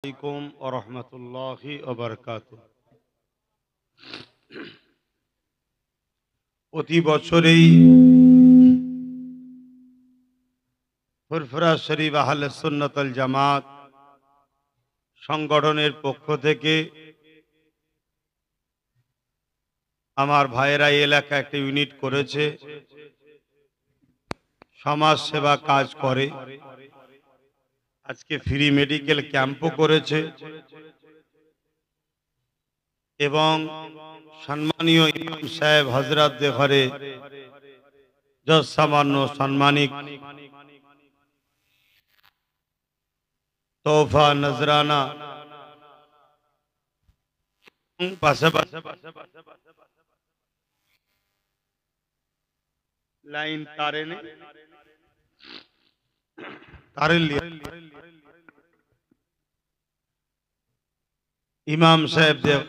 আলাইকুম ওয়া রাহমাতুল্লাহি ওয়া বারাকাতুহু। প্রতি বছরই ফুরফুরা শরীফ আহলে সুন্নাত ওয়াল জামাত সংগঠনের পক্ষ থেকে আমার ভাইয়েরা এই এলাকায় একটা ইউনিট করেছে, সমাজ সেবা কাজ করে। আজকে ফ্রি মেডিকেল ক্যাম্পও করেছে এবং সম্মানীয় ইমাম সাহেব হযরতদের ঘরে যত সামান্য সম্মানিক তোহফা নজরানা পাশাপাশি লাইন তারে নে তারে লিয়ে ইমাম সাহেব দেব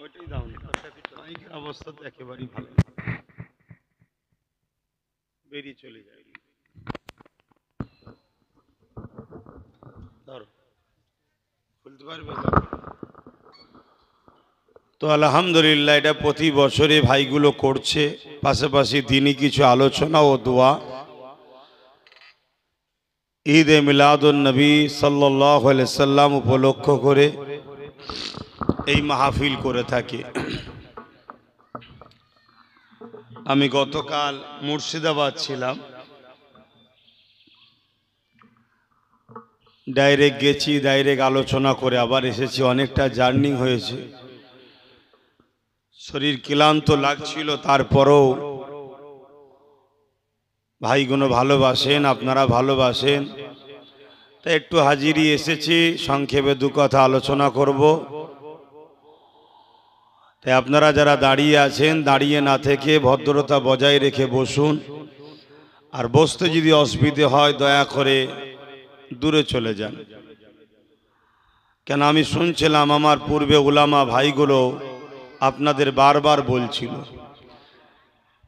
ওইটাই দাও না, মাইকের অবস্থা তো একেবারেই ভালো না, বেরিয়ে চলে যায়। ধরো খুলতে পারবে? তো আলহামদুলিল্লাহ, এটা প্রতি বছরে ভাইগুলো করছে। পাশাপাশি দিনই কিছু আলোচনা ও দোয়া ঈদ এ মিলাদুন নবী সাল্লাল্লাহু আলাইহি সাল্লাম উপলক্ষ করে এই মাহফিল করে থাকে। আমি গতকাল মুর্শিদাবাদ ছিলাম, ডাইরেক্ট গেছি, ডাইরেক্ট আলোচনা করে আবার এসেছি। অনেকটা জার্নি হয়েছে, শরীর ক্লান্ত লাগছিল, তারপরেও ভাইগুলো ভালোবাসেন, আপনারা ভালোবাসেন, তাই একটু হাজিরি এসেছি। সংক্ষেপে দু কথা আলোচনা করব। তাই আপনারা যারা দাঁড়িয়ে আছেন, দাঁড়িয়ে না থেকে ভদ্রতা বজায় রেখে বসুন। আর বসতে যদি অসুবিধে হয় দয়া করে দূরে চলে যান। কেন আমি শুনছিলাম আমার পূর্বে উলামা ভাইগুলো আপনাদের বারবার বলছিল,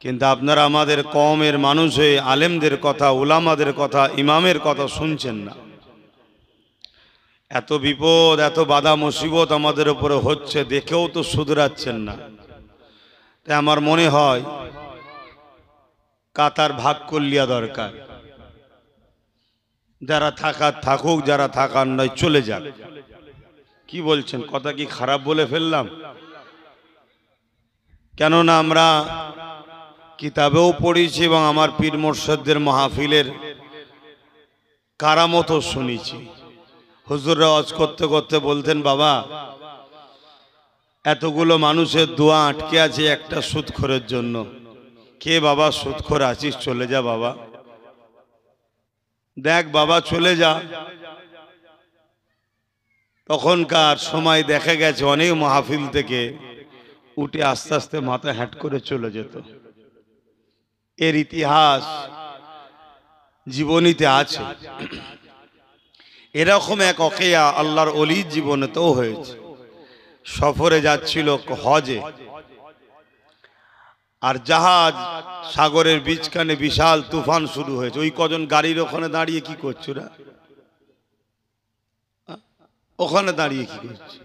কিন্তু আপনারা আমাদের কওমের মানুষ হয়ে আলেমদের কথা, উলামাদের কথা, ইমামের কথা শুনছেন না। এত বিপদ, এত বাধা মুসিবত আমাদের উপরে হচ্ছে, দেখেও তো শুধরাচ্ছেন না। তাই আমার মনে হয় কাতার ভাগ করলিয়া দরকার। যারা থাকার থাকুক, যারা থাকার নয় চলে যাক। কি বলছেন? কথা কি খারাপ বলে ফেললাম? কেননা আমরা কিতাবেও পড়েছি এবং আমার পীর মুর্শিদদের মাহফিলের কারামতও শুনেছি। হুজুররা ওয়াজ করতে করতে বলতেন, বাবা এতগুলো মানুষের দোয়া আটকে আছে একটা সুদখোরের জন্য। কে বাবা সুদখোর আছিস? চলে যা বাবা, দেখ বাবা চলে যা। তখনকার সময় দেখা গেছে অনেক মাহফিল থেকে উঠে আস্তে আস্তে মাথা হ্যাট করে চলে যেত। এর ইতিহাস জীবনীতে আছে। এরকম এক ওয়াকিয়া আল্লাহর ওলির জীবনেতেও হয়েছে। সফরে যাচ্ছিল হজে, আর জাহাজ সাগরের বীজখানে বিশাল তুফান শুরু হয়েছে। ওই কজন গাড়ির ওখানে দাঁড়িয়ে কি করছো রা? ওখানে দাঁড়িয়ে কি করছো?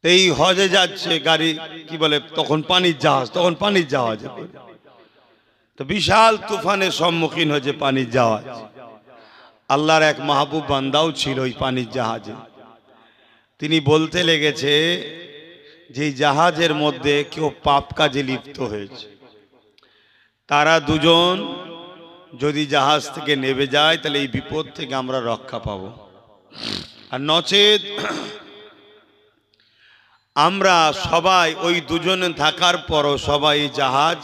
এই হজে যাচ্ছে গাড়ি, কি বলে তখন পানির জাহাজ, তখন পানির জাহাজ। তো বিশাল তুফানের সম্মুখীন হয়েছে পানির জাহাজ। আল্লাহর এক মাহবুব বান্দাও ছিল ওই পানির জাহাজে। তিনি বলতে লেগেছে যে জাহাজের মধ্যে কেউ পাপ কাজে লিপ্ত হয়েছে, তারা দুজন যদি জাহাজ থেকে নেমে যায় তাহলে এই বিপদ থেকে আমরা রক্ষা পাব। আর নচেত আমরা সবাই ওই দুজনে থাকার পরও সবাই জাহাজ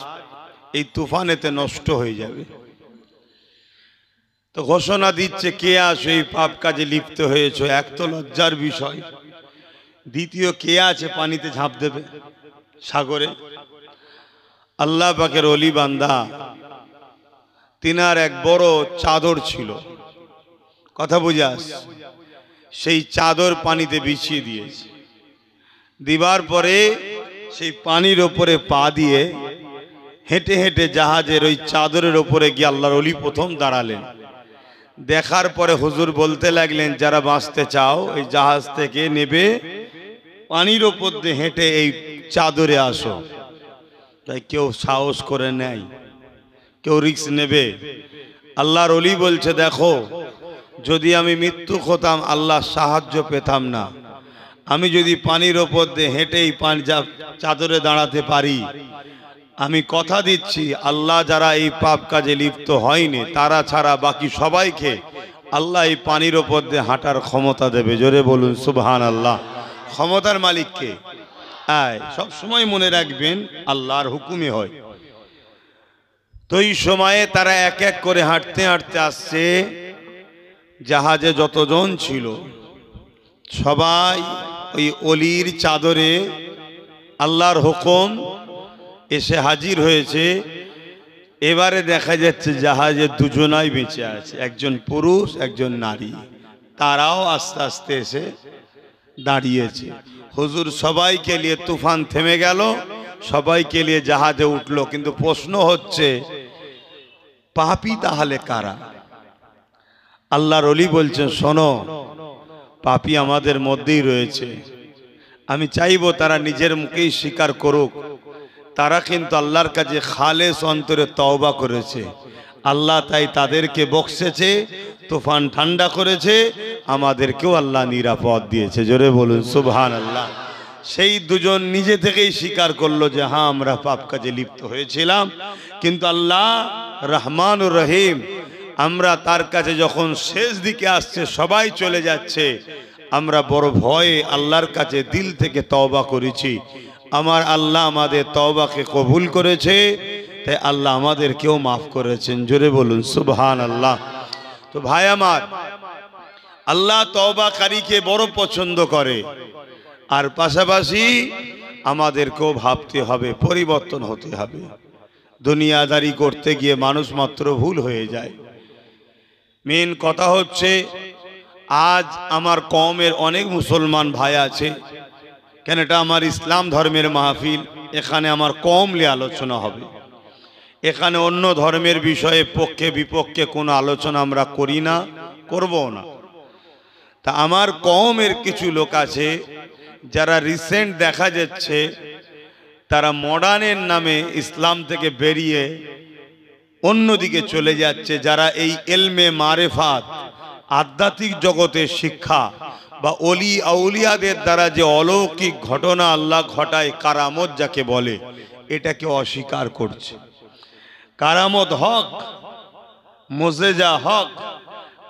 এই তুফানেতে নষ্ট হয়ে যাবে। তো ঘোষণা দিচ্ছে, কে আছে এই পাপ কাজে লিপ্ত হয়েছে? এক তো লজ্জার বিষয়, দ্বিতীয় কে আছে পানিতে ঝাঁপ দেবে সাগরে? আল্লাহ পাকের ওলি বান্দা, তিনার এক বড় চাদর ছিল, কথা বুঝে আসছে। সেই চাদর পানিতে বিছিয়ে দিয়েছে। দিবার পরে সেই পানির ওপরে পা দিয়ে হেঁটে হেঁটে জাহাজের ওই চাদরের ওপরে গিয়ে আল্লাহর ওলি প্রথম দাঁড়ালেন। দেখার পরে হুজুর বলতে লাগলেন, যারা বাঁচতে চাও এই জাহাজ থেকে নেবে পানির ওপর দিয়ে হেঁটে এই চাদরে আসো। তাই কেউ সাহস করে নেয়, কেউ রিস্ক নেবে। আল্লাহর ওলি বলছে, দেখো যদি আমি মৃত্যু হতাম আল্লাহ সাহায্য পেতাম না। আমি যদি পানির ওপর দিয়ে হেঁটেই চাদরে দাঁড়াতে পারি, আমি কথা দিচ্ছি আল্লাহ যারা এই পাপ কাজে লিপ্ত হয়নি তারা ছাড়া বাকি সবাইকে আল্লাহ এই পানির ওপর দিয়ে হাঁটার ক্ষমতা দেবে। জোরে বলুন সুবহানাল্লাহ। ক্ষমতার মালিককে সব সময় মনে রাখবেন, আল্লাহর হুকুমে হয়। তো এই সময়ে তারা এক এক করে হাঁটতে হাঁটতে আসছে। জাহাজে যতজন ছিল সবাই ওই অলির চাদরে আল্লাহর হুকুম এসে হাজির হয়েছে। এবারে দেখা যাচ্ছে জাহাজে দুজনাই বেঁচে আছে, একজন পুরুষ একজন নারী। তারাও আস্তে আস্তে এসে দাঁড়িয়েছে। হুজুর সবাইকে নিয়ে তুফান থেমে গেল, সবাইকে নিয়ে জাহাজে উঠলো। কিন্তু প্রশ্ন হচ্ছে পাপী তাহলে কারা? আল্লাহর ওলি বলছেন, শোনো, পাপী আমাদের মধ্যেই রয়েছে। আমি চাইবো তারা নিজের মুখেই স্বীকার করুক, তারা কিন্তু আল্লাহর কাছে খালেস অন্তরে তওবা করেছে। আল্লাহ তাই তাদেরকে বক্সেছে, তুফান ঠান্ডা করেছে, আমাদেরকেও আল্লাহ নিরাপদ দিয়েছে। জোরে বলুন সুবহানাল্লাহ। সেই দুজন নিজে থেকেই স্বীকার করলো যে হ্যাঁ আমরা পাপ কাজে লিপ্ত হয়েছিলাম, কিন্তু আল্লাহ রহমানুর রহিম, আমরা তার কাছে যখন শেষ দিকে আসছে সবাই চলে যাচ্ছে, আমরা বড় ভয়ে আল্লাহর কাছে দিল থেকে তওবা করেছি। আমার আল্লাহ আমাদের তওবাকে কবুল করেছে, তাই আল্লাহ আমাদেরকেও মাফ করেছেন। জোরে বলুন সুবহানাল্লাহ। তো ভাই আমার, আল্লাহ তওবাকারীকে বড় পছন্দ করে। আর পাশাপাশি আমাদেরকেও ভাবতে হবে, পরিবর্তন হতে হবে। দুনিয়াদারি করতে গিয়ে মানুষ মাত্র ভুল হয়ে যায়। মেন কথা হচ্ছে, আজ আমার কওমের অনেক মুসলমান ভাই আছে, কেন এটা আমার ইসলাম ধর্মের মাহফিল, এখানে আমার কওম নিয়ে আলোচনা হবে। এখানে অন্য ধর্মের বিষয়ে পক্ষে বিপক্ষে কোনো আলোচনা আমরা করি না, করবো না। তা আমার কওমের কিছু লোক আছে যারা রিসেন্ট দেখা যাচ্ছে তারা মডার্নের নামে ইসলাম থেকে বেরিয়ে অন্যদিকে চলে যাচ্ছে। যারা এই এলমে মারেফাত, আধ্যাত্মিক জগতের শিক্ষা বা অলি আউলিয়াদের দ্বারা যে অলৌকিক ঘটনা আল্লাহ ঘটায়, কারামত যাকে বলে, এটাকে অস্বীকার করছে। কারামত হক, মুজেজা হক।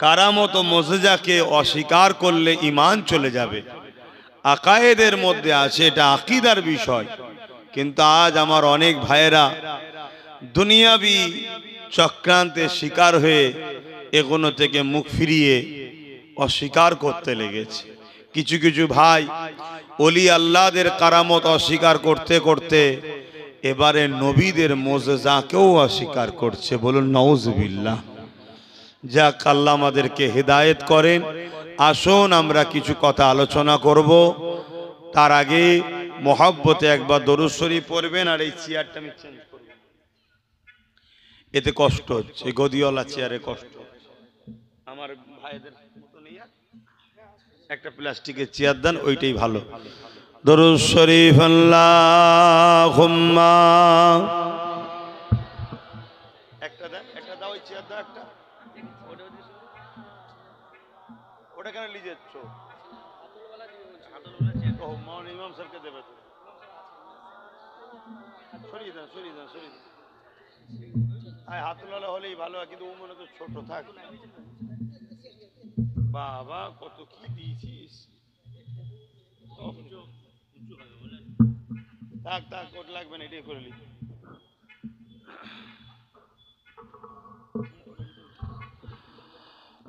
কারামত ও মুজেজাকে অস্বীকার করলে ঈমান চলে যাবে। আকায়েদের মধ্যে আছে, এটা আকীদার বিষয়। কিন্তু আজ আমার অনেক ভাইয়েরা দুনিয়াবি চক্রান্তের শিকার হয়ে এগুলো থেকে মুখ ফিরিয়ে অস্বীকার করতে লেগেছে। কিছু কিছু ভাই ওলি আল্লাহদের কারামত অস্বীকার করতে করতে এবারে নবীদের মুজেজাকেও অস্বীকার করছে। বলুন নাউজুবিল্লাহ। যাক, আল্লাহ আমাদেরকে হেদায়েত করেন। আসুন আমরা কিছু কথা আলোচনা করব। তার আগে মহব্বতে একবার দরুদ শরীফ পড়বেন। আর এই চেয়ারটা আমি চেঞ্জ করব, এতে কষ্ট হচ্ছে, গদিওয়ালা চেয়ারে কষ্ট হচ্ছে। আমার ভাইদের মতো নেই, একটা প্লাস্টিকের চেয়ার দেন, ওইটাই ভালো। দরুদ শরীফ আল্লাহুম্মা, একটা দেন, একটা দাও, ওই চেয়ার দাও একটা। ওটা কেন নিয়ে যাচ্ছ? ইমাম স্যারকে দেবে তো। সরিয়ে দেন, সরিয়ে দেন, সরিয়ে দেন। হাতওয়ালা হলেই ভালো হয়, কিন্তু ও মনে তো ছোট থাক। বাবা কত কি দিয়েছিস। থাক থাক, ওটা লাগবে না, এটাই করে নি।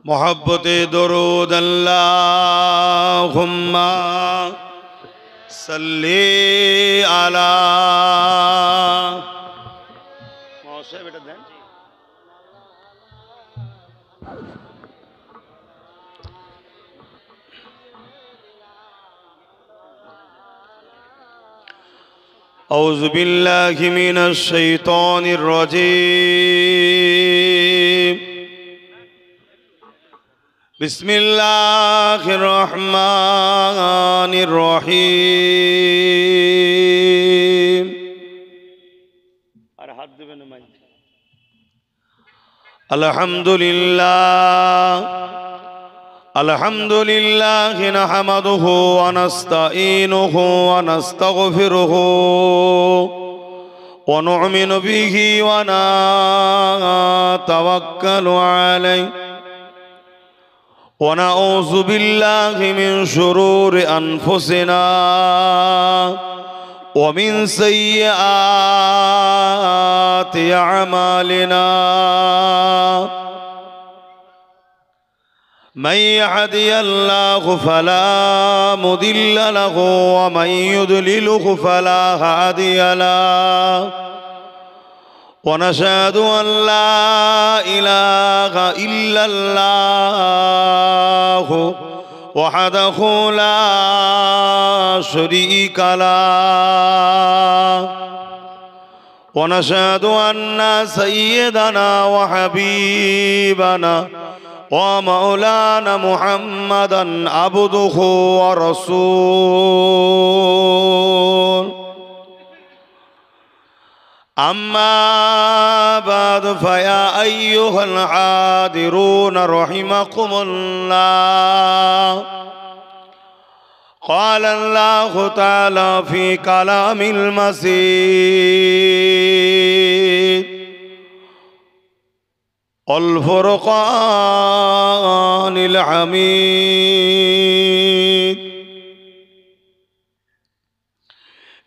মোহাব্বতে দরুদ আল্লাহুম্মা সাল্লি আলা। মহাশয় এটা দেন। أعوذ بالله من الشيطان الرجيم بسم الله الرحمن الرحيم الحمد لله نحمده ونستعينه ونستغفره ونؤمن به ونتوكل عليه ونعوذ بالله من شرور أنفسنا ومن سيئات أعمالنا من يهدي الله فلا مضل له ومن يضلله فلا هادي له ونشهد أن لا إله إلا الله وحده لا شريك له ونشهد أن سيدنا وحبيبنا ومولانا محمدا عبده ورسوله أما بعد فيا أيها الحاضرون رحمكم الله قال الله تعالى في كلام المسيد الفرقان الحميد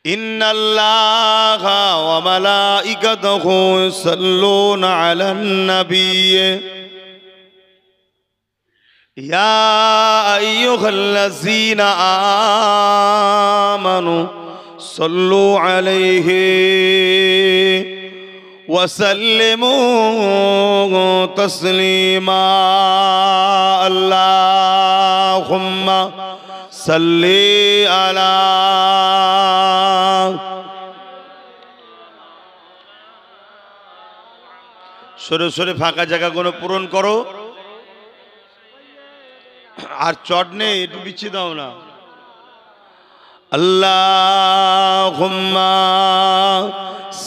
إن الله وملائكته يصلون على النبي يا أيها الذين آمنوا صلوا عليه وسلموا تسليما اللهم صل على সরে সরে ফাঁকা জায়গাগুলো পূরণ করো আর চট নেই একটু বিছিয়ে দাও না আল্লাহুম্মা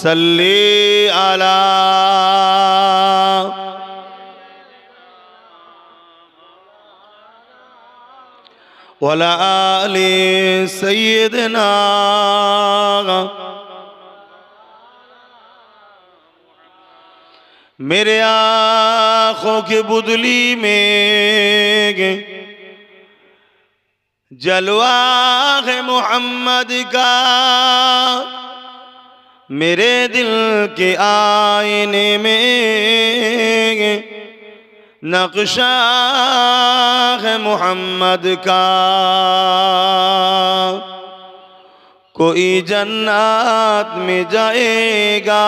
সাল্লি আলা ওয়ালা আলি সাইয়্যিদিনা मेरे आँखों की बुदली में जलवा है मोहम्मद का मेरे दिल के आईने में नक्शा है मोहम्मद का कोई जन्नत में जाएगा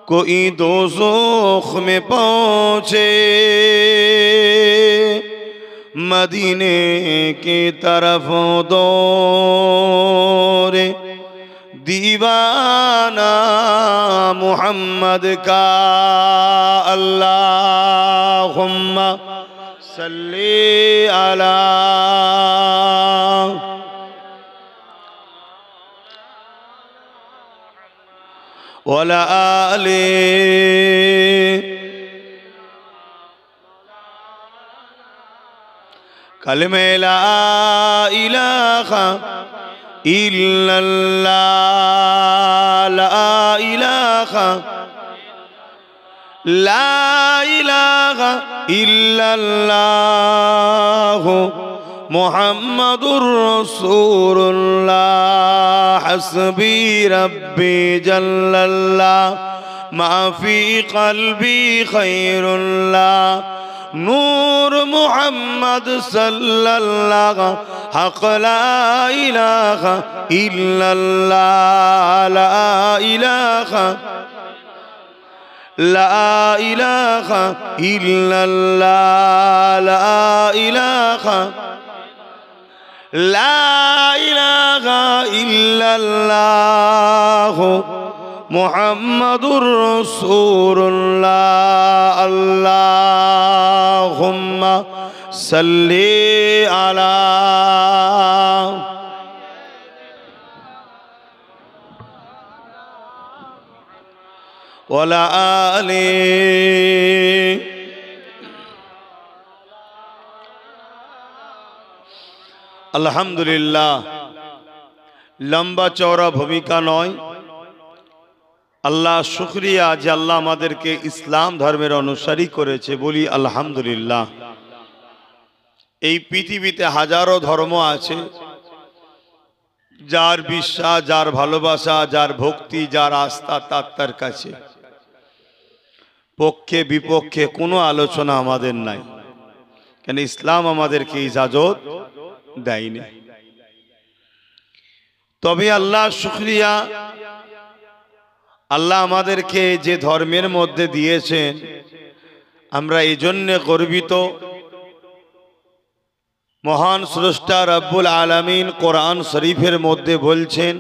कोई दोज़ख में पहुँचे मदीने की तरफ दौड़े दीवाना मोहम्मद का अल्लाहुम्मा सल्ली अला वला आले कलमे ला इलाहा इल्लल्लाह ला इलाहा इल्लल्लाह मुहम्मदुर रसूलुल्लाह हस्बी रब्बी जल्लल्लाह मा फी क़ल्बी खैरुल्लाह नूर मुहम्मद सल्लल्लाह हक़ ला इलाहा इल्लल्लाह ला इलाहा इल्लल्लाह ला इलाहा লা ইলাহা ইল্লাল্লাহ মুহাম্মাদুর রাসূলুল্লাহ আল্লাহুম্মা সাল্লি আলা ওয়ালা আলি আলহামদুলিল্লাহ। লম্বা চওড়া ভূমিকা নয়, আল্লাহ শুকরিয়া যে আল্লাহ আমাদেরকে ইসলাম ধর্মের অনুসারী করেছে, বলি আলহামদুলিল্লাহ। এই পৃথিবীতে হাজারো ধর্ম আছে, যার বিশ্বাস, যার ভালোবাসা, যার ভক্তি, যার আস্থা তার কাছে। পক্ষে বিপক্ষে কোনো আলোচনা আমাদের নাই, কেন ইসলাম আমাদেরকে ইজাজত দেয়নি। তবে আল্লাহ শুকরিয়া, আল্লাহ আমাদেরকে যে ধর্মের মধ্যে দিয়েছেন আমরা এই জন্য গর্বিত। মহান স্রষ্টা রব্বুল আলামিন কোরআন শরীফের মধ্যে বলছেন,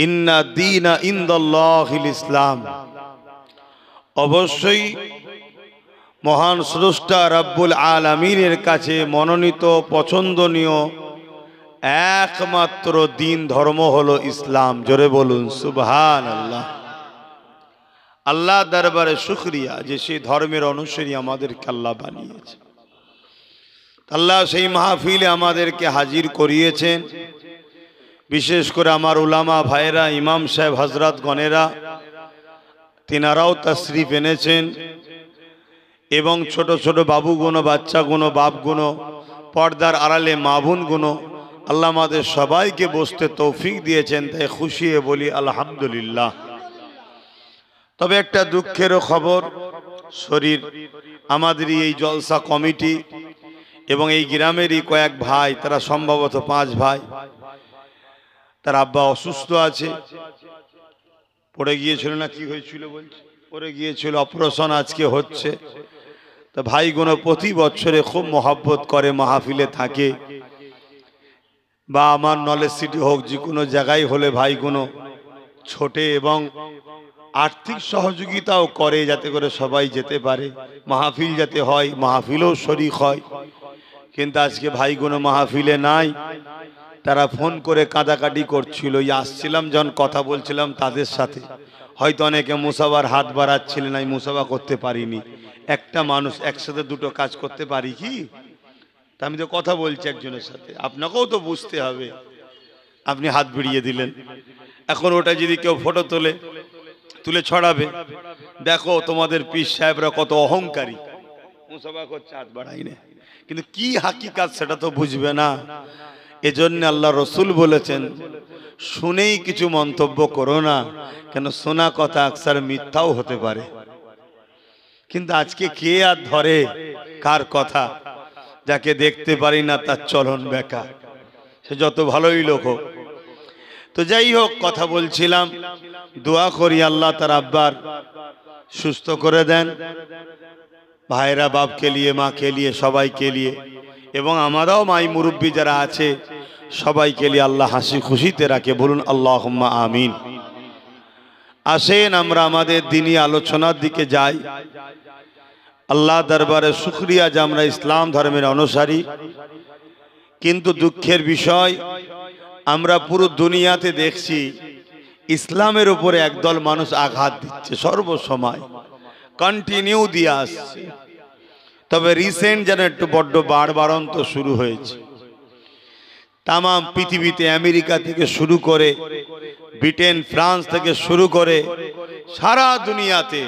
ইন্না দীনা ইনদাল্লাহিল ইসলাম। অবশ্যই মহান স্রষ্টা রব্বুল আলামিনের কাছে মনোনীত পছন্দনীয় একমাত্র দিন ধর্ম হলো ইসলাম। জোরে বলুন সুবহানাল্লাহ। আল্লাহ দরবারে শুকরিয়া যে সেই ধর্মের অনুসারী আমাদেরকে আল্লাহ বানিয়েছে। আল্লাহ সেই মাহফিলে আমাদেরকে হাজির করিয়েছেন। বিশেষ করে আমার উলামা ভাইরা, ইমাম সাহেব, হযরত গণেরা, তিনারাও তাশরিফ এনেছেন, এবং ছোট ছোট বাবুগুনো, বাচ্চাগুনো, বাপগুনো, পর্দার আড়ালে মা বোনগুনো, আল্লাহ আমাদের সবাইকে বসতে তৌফিক দিয়েছেন, তাই খুশি হয়ে বলি আলহামদুলিল্লাহ। তবে একটা দুঃখেরও খবর, শরীর আমাদেরই এই জলসা কমিটি এবং এই গ্রামেরই কয়েক ভাই, তারা সম্ভবত 5 ভাই, তার আব্বা অসুস্থ আছে, পড়ে গিয়েছিল না কি হয়েছিল বলছে, পড়ে গিয়েছিল, অপারেশন আজকে হচ্ছে। তো ভাইগুলো প্রতি বছরে খুব মহব্বত করে, মাহফিলে থাকে, বা আমার নলেজ সিটি হোক, যে কোনো জায়গায় হলে ভাইগুলো ছোটে এবং আর্থিক সহযোগিতাও করে যাতে করে সবাই যেতে পারে, মাহফিল যাতে হয়, মাহফিলেও শরীক হয়। কিন্তু আজকে ভাইগুলো মাহফিলে নাই, তারা ফোন করে কাঁদাকাটি করছিল। আসছিলাম যখন কথা বলছিলাম তাদের সাথে, হয়তো অনেকে মুসাবার হাত বাড়াচ্ছিলেন, আমি মুসাবা করতে পারিনি। একটা মানুষ একসাথে দুটো কাজ করতে পারি কি? তা আমি তো কথা বলছি একজনের সাথে, আপনাকেও তো বুঝতে হবে। আপনি হাত ভিড়িয়ে দিলেন, এখন ওটা যদি কেউ ফটো তুলে ছড়াবে, দেখো তোমাদের পীর সাহেবরা কত অহংকারী, মুসাবা করছে, হাত বাড়াই না, কিন্তু কি হাকিকাত সেটা তো বুঝবে না। এজন্য আল্লাহ রসুল বলেছেন, শুনেই কিছু মন্তব্য করো না, কেন শোনা কথা আকসার মিথ্যাও হতে পারে। কিন্তু আজকে কে আর ধরে কার কথা? যাকে দেখতে পারি না তার চলন বেকার, সে যত ভালোই লোক হোক। তো যাই হোক, কথা বলছিলাম, দোয়া করি আল্লাহ তার আব্বার সুস্থ করে দেন, ভাইরা বাপকে নিয়ে, মাকে নিয়ে, সবাইকে নিয়ে, এবং আমারাও মাই মুরব্বী যারা আছে সবাইকে নিয়ে আল্লাহ হাসি খুশিতে রাখে, বলুন আল্লাহুম্মা আমিন। আসেন আমরা আমাদের দিনী আলোচনার দিকে যাই। আল্লাহ দরবারে শুকরিয়া যে আমরা ইসলাম ধর্মের অনুসারী, কিন্তু দুঃখের বিষয় আমরা পুরো দুনিয়াতে দেখছি ইসলামের উপরে একদল মানুষ আঘাত দিচ্ছে সর্বসময়, কন্টিনিউ দিয়ে আসছে। তবে রিসেন্ট যেন একটু বড্ড বাড়বাড়ন্ত শুরু হয়েছে। তাম পৃথিবীতে আমেরিকা থেকে শুরু করে, ব্রিটেন, ফ্রান্স থেকে শুরু করে সারা দুনিয়াতে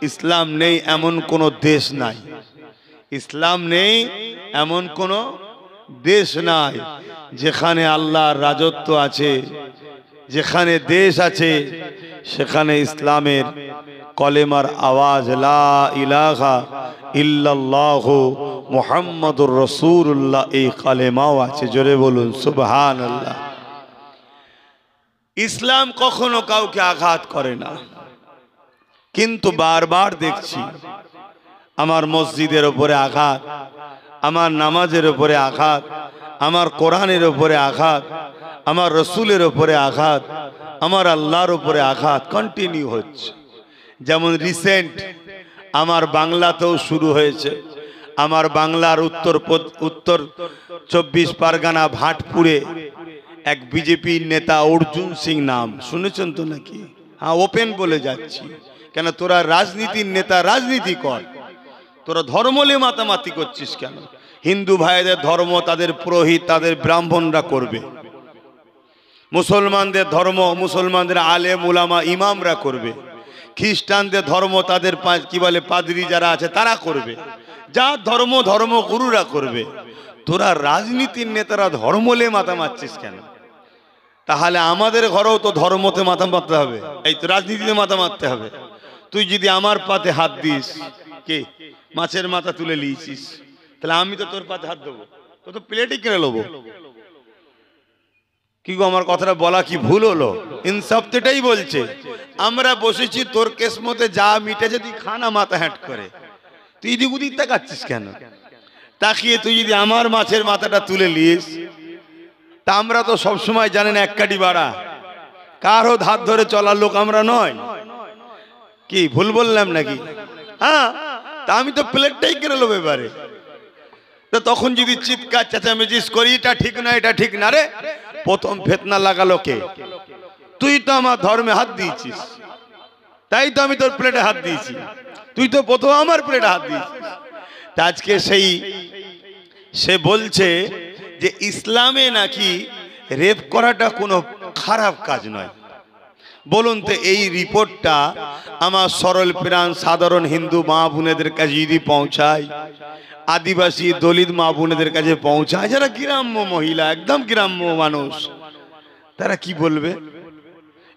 ইসলাম নেই এমন কোন দেশ নাই, ইসলাম নেই এমন কোন দেশ নাই যেখানে আল্লাহর রাজত্ব আছে, যেখানে দেশ আছে সেখানে ইসলামের কলেমার আওয়াজ লা ইলাহা ইল্লাল্লাহু মুহাম্মাদুর রাসূলুল্লাহ এই কলেমাও আছে। জোরে বলুন সুবহানাল্লাহ। ইসলাম কখনো কাউকে আঘাত করে না, কিন্তু বারবার দেখছি আমার মসজিদের উপরে আঘাত, আমার নামাজের উপরে আঘাত, আমার কোরআনের উপরে আঘাত, আমার রসুলের উপরে আঘাত, আমার আল্লাহর উপরে আঘাত কন্টিনিউ হচ্ছে। যেমন রিসেন্ট আমার বাংলাতেও শুরু হয়েছে। আমার বাংলার উত্তর 24 পরগনা ভাটপুরে এক বিজেপি নেতা অর্জুন সিং, নাম শুনেছেন তো নাকি? হ্যাঁ, ওপেন বলে যাচ্ছি, কেন তোরা রাজনীতির নেতা, রাজনীতি কর, তোরা ধর্ম নিয়ে মাতামাতি করছিস কেন? হিন্দু ভাইদের ধর্ম তাদের পুরোহিত, তাদের ব্রাহ্মণরা করবে, মুসলমানদের ধর্ম মুসলমানদের আলেম উলামা ইমামরা করবে, খ্রিস্টানদের ধর্ম তাদের কি বলে পাদ্রী যারা আছে তারা করবে, যা ধর্ম ধর্মগুরুরা করবে। তোরা রাজনীতির নেতারা ধর্ম নিয়ে মাথা মারছিস কেন? তাহলে আমাদের ঘরেও তো ধর্মতে মাথা মারতে হবে, এই তো রাজনীতিতে মাথা মারতে হবে। তুই যদি আমার পাতে হাত দিস, কে মাছের মাথা তুলে নিয়েছিস, তাহলে আমি তো তোর পাতে হাত দেবো, তো প্লেটে কিনে নেবো। কি গো, আমার কথাটা বলা কি ভুল হলো? ইনসাফ তো এটাই বলছে। আমরা বসেছি, তোর কেসমতে যা মিটেছে তুই খানা, মাথা হ্যাট করে তুই এদিক ওদিক তাকাচ্ছিস কেন? তাকিয়ে তুই যদি আমার মাছের মাথাটা তুলে নিস, তা আমরা তো সবসময় জানেন এক কাটি বাড়া, কারো ধার ধরে চলার লোক আমরা নয়। কি ভুল বললাম নাকি? হ্যাঁ, তা আমি তো প্লেটটাই কিনে নেবো এবারে। তো তখন যদি চিৎকার চেঁচামেচিস করি এটা ঠিক না, এটা ঠিক না, রে প্রথম ফেতনা লাগালো কে? তুই তো আমার ধর্মে হাত দিয়েছিস, তাই তো আমি তোর প্লেটে হাত দিয়েছি, তুই তো প্রথম আমার প্লেটে হাত দিয়েছিস। তা আজকে সে বলছে যে ইসলামে নাকি রেপ করাটা কোনো খারাপ কাজ নয়। বলুন তো, এই রিপোর্টটা আমার সরল প্রাণ সাধারণ হিন্দু মা বোনেদের কাছে যদি পৌঁছায়, আদিবাসী দলিত মা বোনেদের কাছে পৌঁছায়, যারা গ্রাম্য মহিলা, একদম গ্রাম্য মানুষ, তারা কি বলবে?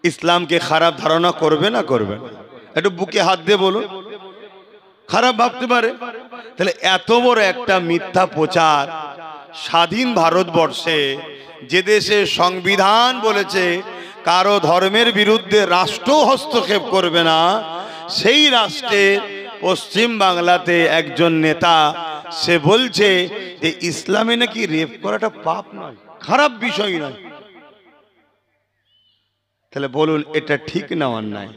ইসলামকে খারাপ ধারণা করবে না করবে না? একটু বুকে হাত দিয়ে বলুন, খারাপ ভাবতে পারে? তাহলে এত বড় একটা মিথ্যা প্রচার স্বাধীন ভারতবর্ষে, যে দেশে সংবিধান বলেছে কারো ধর্মের বিরুদ্ধে রাষ্ট্র হস্তক্ষেপ করবে না, সেই রাষ্ট্রে পশ্চিম বাংলাতে একজন নেতা সে বলছে যে ইসলামে নাকি রেপ করাটা পাপ নয়, খারাপ বিষয় নয়। তাহলে বলুন, এটা ঠিক না অন্যায়?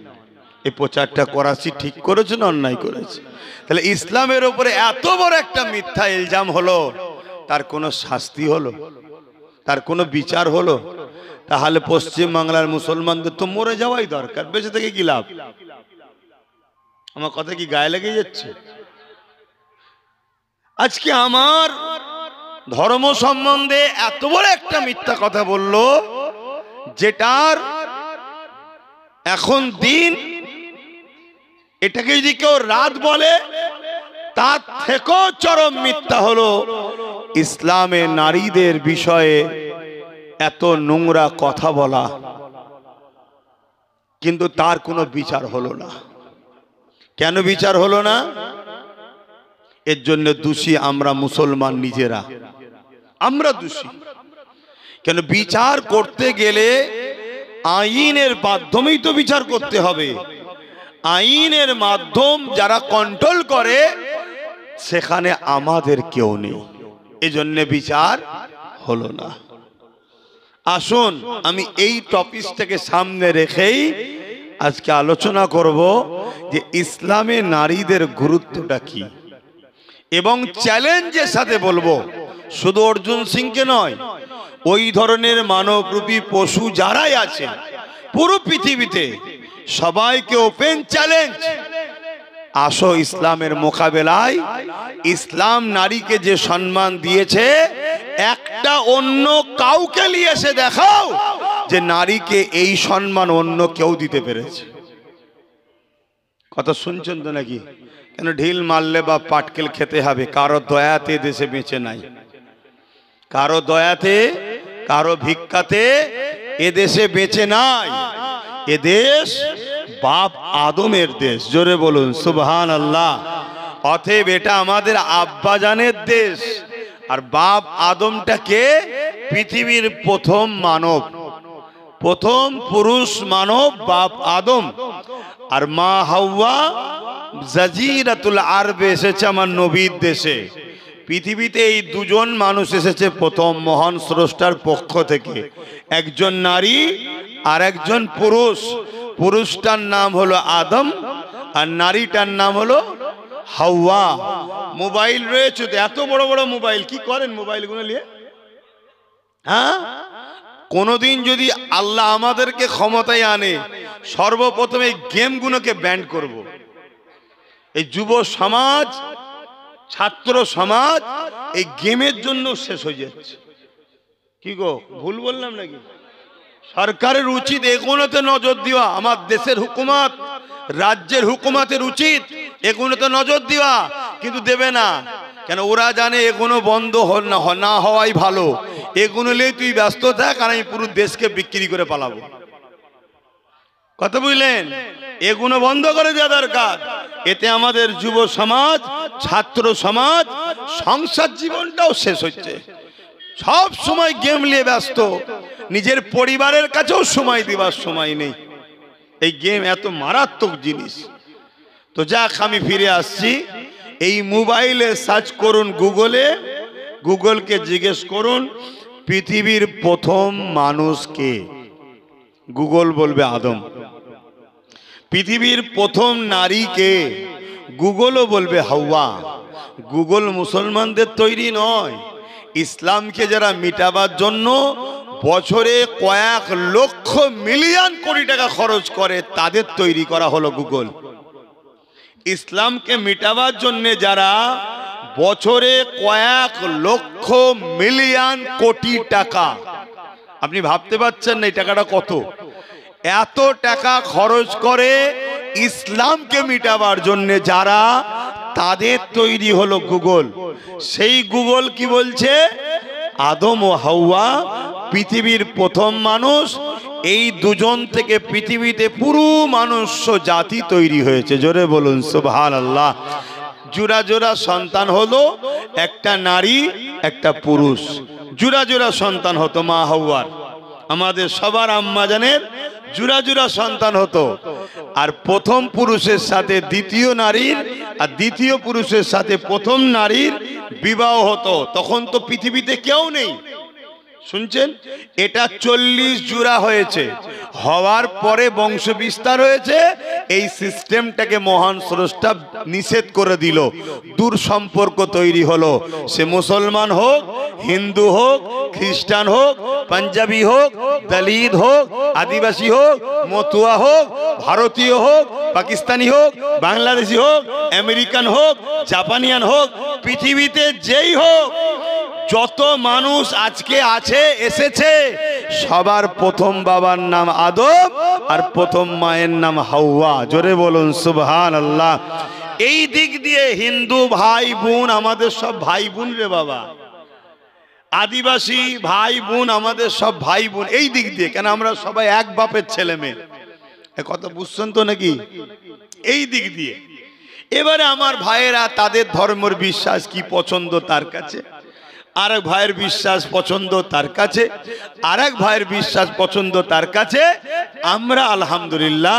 এই প্রচারটা করাচ্ছি ঠিক করেছে না অন্যায় করেছে? তাহলে ইসলামের উপরে এত বড় একটা মিথ্যা ইলজাম হলো, তার কোনো শাস্তি হলো? তার কোনো বিচার হলো? তাহলে পশ্চিম বাংলার মুসলমানদের তো মরে যাওয়াই দরকার, বেঁচে থেকে কি লাভ? আমার কথা কি গায়ে লেগে যাচ্ছে? আজকে আমার ধর্ম সম্বন্ধে এত বড় একটা মিথ্যা কথা বললো, যেটার এখন দিন, এটাকে যদি কেউ রাত বলে, তার থেকেও চরম মিথ্যা হলো ইসলামে নারীদের বিষয়ে এত নোংরা কথা বলা, কিন্তু তার কোনো বিচার হলো না। কেন বিচার হলো না? এর জন্য দোষী আমরা মুসলমান নিজেরা, আমরা দোষী। কেন? বিচার করতে গেলে আইনের মাধ্যমেই তো বিচার করতে হবে। আইনের মাধ্যম যারা কন্ট্রোল করে, সেখানে আমাদের কেউ নেই, এজন্য বিচার হলো না। আসুন আমি এই টপিকটাকে সামনে রেখেই আজকে আলোচনা করব যে ইসলামে নারীদের গুরুত্বটা কি, এবং চ্যালেঞ্জের সাথে বলবো, শুধু অর্জুন সিংকে নয়, ওই ধরনের মানবরূপী পশু যারাই আছে পুরো পৃথিবীতে, সবাইকে ওপেন চ্যালেঞ্জ, আসো ইসলামের মোকাবেলায়। ইসলাম নারীকে যে সম্মান দিয়েছে, একটা অন্য কাউকে নিয়ে এসে দেখাও যে নারীকে এই সম্মান অন্য কেউ দিতে পেরেছে। কথা শুনছেন তো নাকি? কেন ঢিল মারলে বা পাটকেল খেতে হবে? কারো দয়াতে দেশে বেঁচে নাই, কারো দয়াতে, কারো ভিক্ষাতে এদেশে বেঁচে নাই। এদেশ বাপ আদমের দেশ, জোরে বলুন সুবহানাল্লাহ। অতএব এটা আমাদের আব্বাজানের দেশ। আর বাপ আদমটাকে পৃথিবীর প্রথম মানব, প্রথম পুরুষ মানব বাপ আদম। আর মা হাওয়া জাজিরাতুল আরবে এসেছে আমার নবীর দেশে, পৃথিবীতে এই দুজন মানুষ এসেছে প্রথম মহান স্রষ্টার পক্ষ থেকে, একজন নারী আর একজন পুরুষ। পুরুষটার নাম হলো আদম আর নারীটার নাম হলো হাওয়া। মোবাইল রয়েছে তো, এত বড় বড় মোবাইল, কি করেন মোবাইলগুলো নিয়ে? হ্যাঁ, কোনদিন যদি আল্লাহ আমাদেরকে ক্ষমতায় আনে, সর্বপ্রথম এই গেমগুলোকে ব্যান করব। এই যুব সমাজ, ছাত্র সমাজ এই গেমের জন্য শেষ হয়ে যাচ্ছে। কি গো, ভুল বললাম নাকি? সরকারের উচিত এগুলোতে নজর দেওয়া। আমার দেশের হুকুমত, রাজ্যের হুকুমতের উচিত এগুলোতে নজর দেওয়া, কিন্তু দেবে না। কেন? ওরা জানে এগুলো বন্ধ না হওয়াই ভালো। এগুলো নিয়ে তুই ব্যস্ত থাক, আর আমি পুরো দেশকে বিক্রি করে পালাবো। কথা বুঝলেন? এগুলো বন্ধ করে দেওয়া দরকার। এতে আমাদের যুব সমাজ, ছাত্র সমাজ, সংসার জীবনটাও শেষ হচ্ছে। সব সময় গেম নিয়ে ব্যস্ত, নিজের পরিবারের কাছেও সময় দেওয়ার সময় নেই। এই গেম এত মারাত্মক জিনিস। তো যাক, আমি ফিরে আসছি। এই মোবাইলে সার্চ করুন গুগলে, গুগলকে জিজ্ঞেস করুন পৃথিবীর প্রথম মানুষ কে। গুগল বলবে আদম। পৃথিবীর প্রথম নারী কে? গুগলও বলবে হাওয়া। গুগল মুসলমানদের তৈরি নয়। ইসলামকে যারা মিটাবার জন্য বছরে কয়েক লক্ষ মিলিয়ন কোটি টাকা খরচ করে, তাদের তৈরি করা হলো গুগল। ইসলামকে মিটাবার জন্য যারা বছরে কয়েক লক্ষ মিলিয়ন কোটি টাকা, আপনি ভাবতে পারছেন না এই টাকাটা কত? এত টাকা খরচ করে ইসলামকে মিটাবার জন্য যারা, তাদের তৈরি হলো গুগল। সেই গুগল কি বলছে? আদম ও হাওয়া পৃথিবীর প্রথম মানুষ। এই দুজন থেকে পৃথিবীতে পুরো মনুষ্য জাতি তৈরি হয়েছে। জোরে বলুন সুবহানাল্লাহ। জোড়া জোড়া সন্তান হলো, একটা নারী একটা পুরুষ। জোড়া জোড়া সন্তান হতো মা হাওয়ার। আমাদের সবার আম্মা জানের জোড়া জোড়া সন্তান হতো। আর প্রথম পুরুষের সাথে দ্বিতীয় নারীর, আর দ্বিতীয় পুরুষের সাথে প্রথম নারীর বিবাহ হতো। তখন তো পৃথিবীতে কেউ নেই, শুনছেন? এটা 40 জোড়া হয়েছে, হওয়ার পরে বংশ বিস্তার হয়েছে। এই সিস্টেমটাকে মহান স্রষ্টা নিষেধ করে দিল। দূর সম্পর্ক তৈরি হলো। সে মুসলমান হোক, হিন্দু হোক, খ্রিস্টান হোক, পাঞ্জাবি হোক, দলিত হোক, আদিবাসী হোক, মতুয়া হোক, ভারতীয় হোক, পাকিস্তানি হোক, বাংলাদেশি হোক, আমেরিকান হোক, জাপানিয়ান হোক, পৃথিবীতে যেই হোক, যত মানুষ আজকে আছে, এসেছে, সবার প্রথম বাবার নাম আদম আর প্রথম মায়ের নাম হাওয়া। জোরে বলুন সুবহানাল্লাহ। এই দিক দিয়ে হিন্দু ভাই বোন আমাদের সব ভাই বোন রে বাবা। আদিবাসী ভাই বোন আমাদের সব ভাই বোন। এই দিক দিয়ে, কেন আমরা সবাই এক বাপের ছেলে মেয়ে। কথা বুঝছেন তো নাকি? এই দিক দিয়ে। এবারে আমার ভাইয়েরা তাদের ধর্মের বিশ্বাস কি পছন্দ তার কাছে, আরেক ভাইয়ের বিশ্বাস পছন্দ তার কাছে, আরেক ভাইয়ের বিশ্বাস পছন্দ তার কাছে। আমরা আলহামদুলিল্লাহ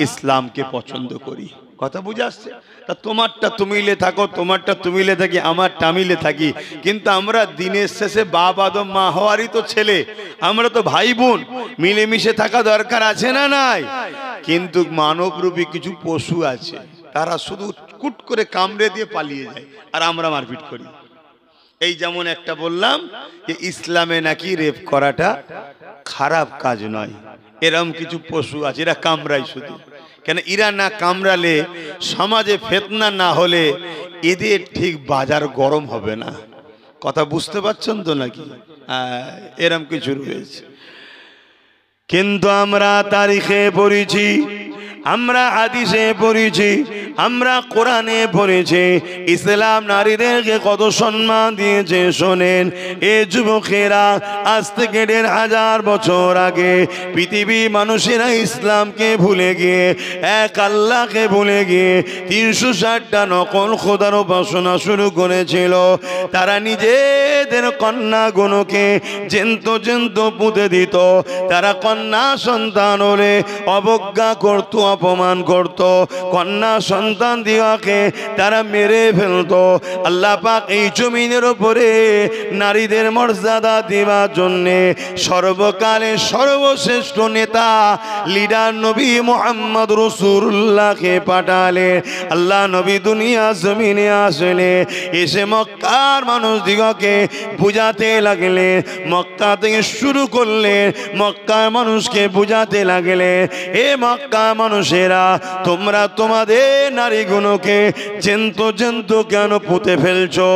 ইসলামকে পছন্দ করি। কথা বুঝে আসছে? তা তোমারটা তুমিলে থাকো, তোমারটা তুমিলে থাকি, আমারটা আমিলে থাকি, কিন্তু আমরা দিনের শেষে বাপ আদম মা হওয়ারই তো ছেলে। আমরা তো ভাই বোন, মিলেমিশে থাকা দরকার আছে না নাই? কিন্তু মানবরূপী কিছু পশু আছে, তারা শুধু কুট করে কামড়ে দিয়ে পালিয়ে যায়, আর আমরা মারপিট করি। এই যেমন একটা বললাম যে ইসলামে নাকি রেপ করাটা খারাপ কাজ নয়। এরকম কিছু পশু আছে, এরা কামড়ায় শুধু। কেন? এরা না কামড়ালে, সমাজে ফিতনা না হলে এদের ঠিক বাজার গরম হবে না। কথা বুঝতে পারছেন তো নাকি? এরকম কিছু রয়েছে। কিন্তু আমরা তারিখে পড়েছি, আমরা হাদিসে পড়েছি, আমরা কোরআনে পড়েছি, ইসলাম নারীদেরকে কত সম্মান দিয়েছে। শোনেন এ যুবকেরা, আজ থেকে 1500 বছর আগে পৃথিবী মানুষেরা ইসলামকে ভুলে গিয়ে, এক আল্লাহকে ভুলে গিয়ে 360টা নকল খোদার উপাসনা শুরু করেছিল। তারা নিজেদের কন্যাগুলোকে জেন্ত পুঁতে দিত। তারা কন্যা সন্তান হলে অবজ্ঞা করত, অপমান করত। কন্যা সন্তান দিওয়াকে তারা মেরে ফেলতো। আল্লাহ পাক এই জমিনের উপরে নারীদের মর্যাদা দেওয়ার জন্যে সর্বকালের সর্বশ্রেষ্ঠ নেতা লিডার নবী মুহাম্মদ রাসূলুল্লাহকে পাঠালেন। আল্লাহ নবী দুনিয়া জমিনে আসলে এসে মক্কার মানুষ দিগকে বুঝাতে লাগলেন। মক্কা থেকে শুরু করলেন, মক্কার মানুষকে বুঝাতে লাগলেন, এ মক্কা মানুষেরা তোমরা তোমাদের নারীগুলোকে জেন্ত জেন্ত কেন পুঁতে ফেলছো?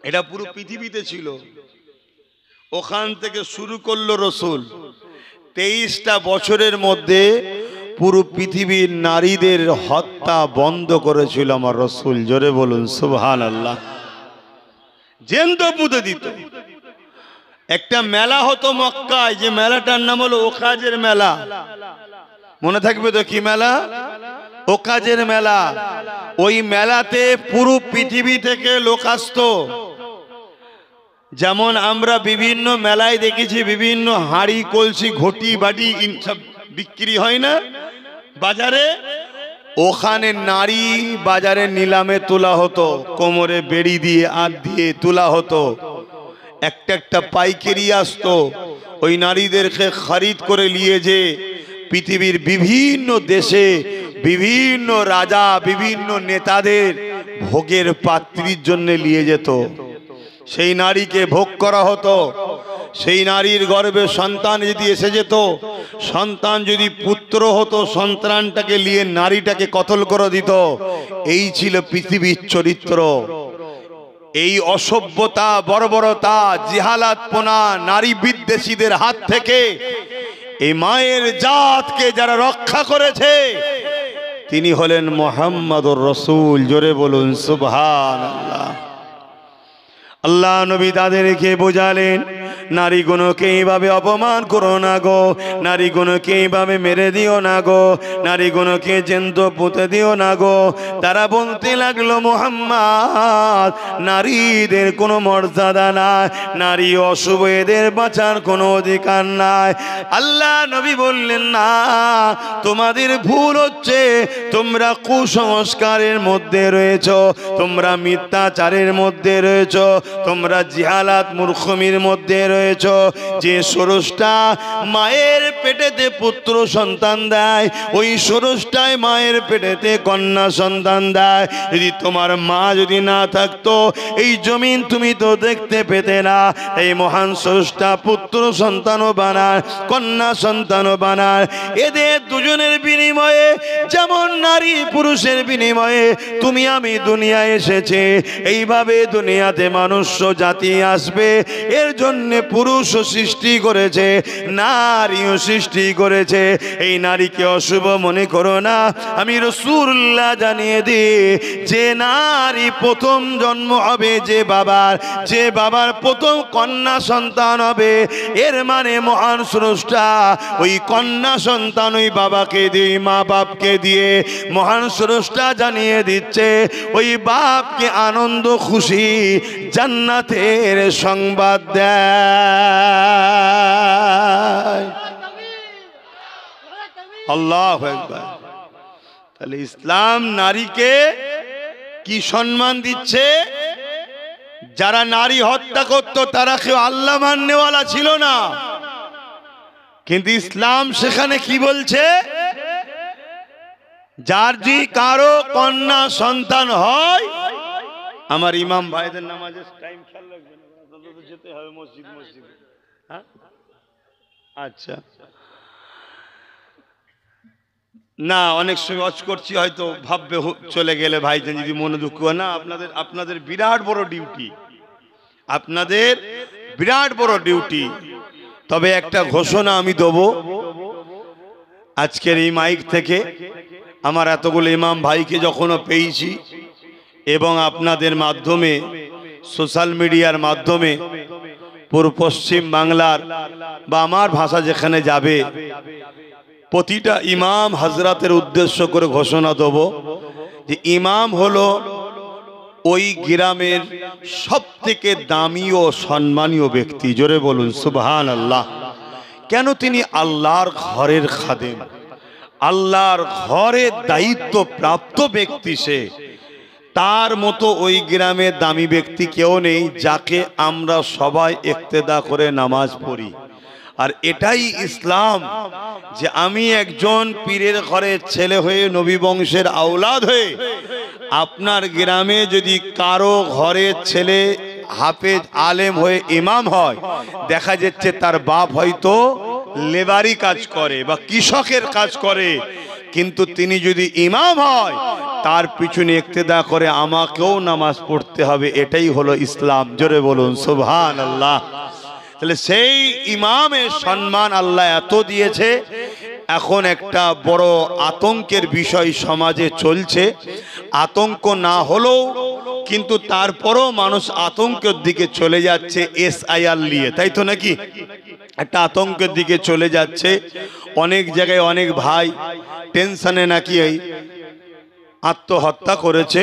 এটা পুরো পৃথিবীতে ছিল। ওখান থেকে শুরু করলো রসুল। 23টা বছরের মধ্যে পুরো পৃথিবীর নারীদের হত্যা বন্ধ করেছিল আমার রসুল। জোরে বলুন সুবহানাল্লাহ। জেন্ত পুঁতে দিত। একটা মেলা হতো মক্কায়, যে মেলাটার নাম হলো ওকাজের মেলা। মনে থাকবে তো কি মেলা? ওকাজের মেলা। ওই মেলাতে পুরো পৃথিবী থেকে লোক আসতো। যেমন আমরা বিভিন্ন মেলায় দেখেছি বিভিন্ন হাঁড়ি কলসি ঘটি বাটি সব বিক্রি হয় না বাজারে, ওখানে নারী বাজারে নিলামে তোলা হতো, কোমরে বেড়ি দিয়ে আট দিয়ে তোলা হতো। একটা একটা পাইকারি আসতো, ওই নারীদেরকে খরিদ করে নিয়ে যে পৃথিবীর বিভিন্ন দেশে বিভিন্ন রাজা বিভিন্ন নেতাদের ভোগের পাত্রীর জন্য নিয়ে যেত। সেই নারীকে ভোগ করা হতো। সেই নারীর গর্ভে সন্তান যদি এসে যেত, সন্তান যদি পুত্র হতো, সন্তানটাকে নিয়ে নারীটাকে কতল করে দিত। এই ছিল পৃথিবীর চরিত্র। এই অসভ্যতা, বর্বরতা, জিহালাতপনা, নারী বিদ্বেষীদের হাত থেকে এই মায়ের জাতকে যারা রক্ষা করেছে তিনি হলেন মুহাম্মদুর রাসূল। জোরে বলুন সুবহানাল্লাহ। আল্লাহ নবী তাদেরকে বোঝালেন, নারীগুলোকে এইভাবে অপমান করো না গো, নারীগুলোকে এইভাবে মেরে দিও না গো, নারীগুলোকে জ্যান্ত পুঁতে দিও না গো। তারা বলতে লাগলো, মুহাম্মদ, নারীদের কোনো মর্যাদা নাই, নারী অশুভ, এদের বাঁচার কোনো অধিকার নাই। আল্লাহ নবী বললেন, না, তোমাদের ভুল হচ্ছে, তোমরা কুসংস্কারের মধ্যে রয়েছ, তোমরা মিথ্যাচারের মধ্যে রয়েছ, তোমরা জিহালাত মূর্খমির মধ্যে রয়েছ। যে ষোড়শটা মায়ের পেটেতে পুত্র সন্তান দেয়, ওই ষোড়শটায় মায়ের পেটেতে কন্যা সন্তান দেয়। যদি তোমার মা যদি না থাকতো এই জমিন তুমি তো দেখতে পেতে না। এই মহান ষোড়শটা পুত্র সন্তানও বানায়, কন্যা সন্তানও বানায়। এদের দুজনের বিনিময়ে, যেমন নারী পুরুষের বিনিময়ে তুমি আমি দুনিয়ায় এসেছে, এইভাবে দুনিয়াতে মানুষ জাতি আসবে। এর জন্য পুরুষও সৃষ্টি করেছে, নারীও সৃষ্টি করেছে। এই নারীকে অশুভ মনে করো না। আমি রাসূলুল্লাহ জানিয়ে দিই, যে নারী প্রথম জন্ম হবে যে বাবার প্রথম কন্যা সন্তান হবে, এর মানে মহান স্রষ্টা ওই কন্যা সন্তান ওই বাবাকে দিয়ে, মা বাপকে দিয়ে মহান স্রষ্টা জানিয়ে দিচ্ছে, ওই বাপকে আনন্দ খুশি জান্নাতের সংবাদ দেয়। আল্লাহু আকবার। তাহলে ইসলাম নারীকে কি সম্মান দিচ্ছে? যারা নারী হত্যা করত তারা কেউ আল্লাহ মাননেওয়ালা ছিল না, কিন্তু ইসলাম সেখানে কি বলছে? যার যদি কারো কন্যা সন্তান হয়, আমার ইমাম ভাইদের নামাজের টাইম খেয়াল রাখবেন, যেতে হবে মসজিদ। হ্যাঁ, আচ্ছা। না, অনেক সময় ওয়াজ করছি, হয়তো ভাববে চলে গেলে ভাইজান যদি মনে দুঃখ হয় না। আপনাদের বিরাট বড় ডিউটি, আপনাদের বিরাট বড় ডিউটি। তবে একটা ঘোষণা আমি দেবো আজকের এই মাইক থেকে। আমার এতগুলো ইমাম ভাইকে যখনও পেয়েছি এবং আপনাদের মাধ্যমে, সোশ্যাল মিডিয়ার মাধ্যমে পুরো পশ্চিম বাংলার বা আমার ভাষা যেখানে যাবে, প্রতিটা ইমাম হযরতের উদ্দেশ্য করে ঘোষণা দেব যে ইমাম হলো ওই গ্রামের সবথেকে দামি ও সম্মানীয় ব্যক্তি। জোরে বলুন সুবহানাল্লাহ। কেন? তিনি আল্লাহর ঘরের খাদেম, আল্লাহর ঘরের দায়িত্ব প্রাপ্ত ব্যক্তি সে, তার মতো ওই গ্রামে দামি ব্যক্তি কেউ নেই যাকে আমরা সবাই ইক্তেদা করে নামাজ পড়ি। আর এটাই ইসলাম, যে আমি একজন পীরের ঘরের ছেলে হয়ে, নবী বংশের আওলাদ হয়ে, আপনার গ্রামে যদি কারো ঘরের ছেলে হাফেজ আলেম হয়ে ইমাম হয়, দেখা যাচ্ছে তার বাপ হয়তো লেবারি কাজ করে বা কৃষকের কাজ করে, কিন্তু তিনি যদি ইমাম হয় তার পিছনে ইক্তেদা করে আমাকেও নামাজ পড়তে হবে। এটাই হলো ইসলাম। জোরে বলুন সুবহানাল্লাহ। তাহলে সেই ইমামের সম্মান আল্লাহ এত দিয়েছে। এখন একটা বড় আতঙ্কের বিষয় সমাজে চলছে। আতঙ্ক না হলেও কিন্তু তারপরও মানুষ আতঙ্কের দিকে চলে যাচ্ছে এসআইআর নিয়ে, তাই তো নাকি? একটা আতঙ্কের দিকে চলে যাচ্ছে। অনেক জায়গায় অনেক ভাই টেনশনে নাকি এই আত্মহত্যা করেছে।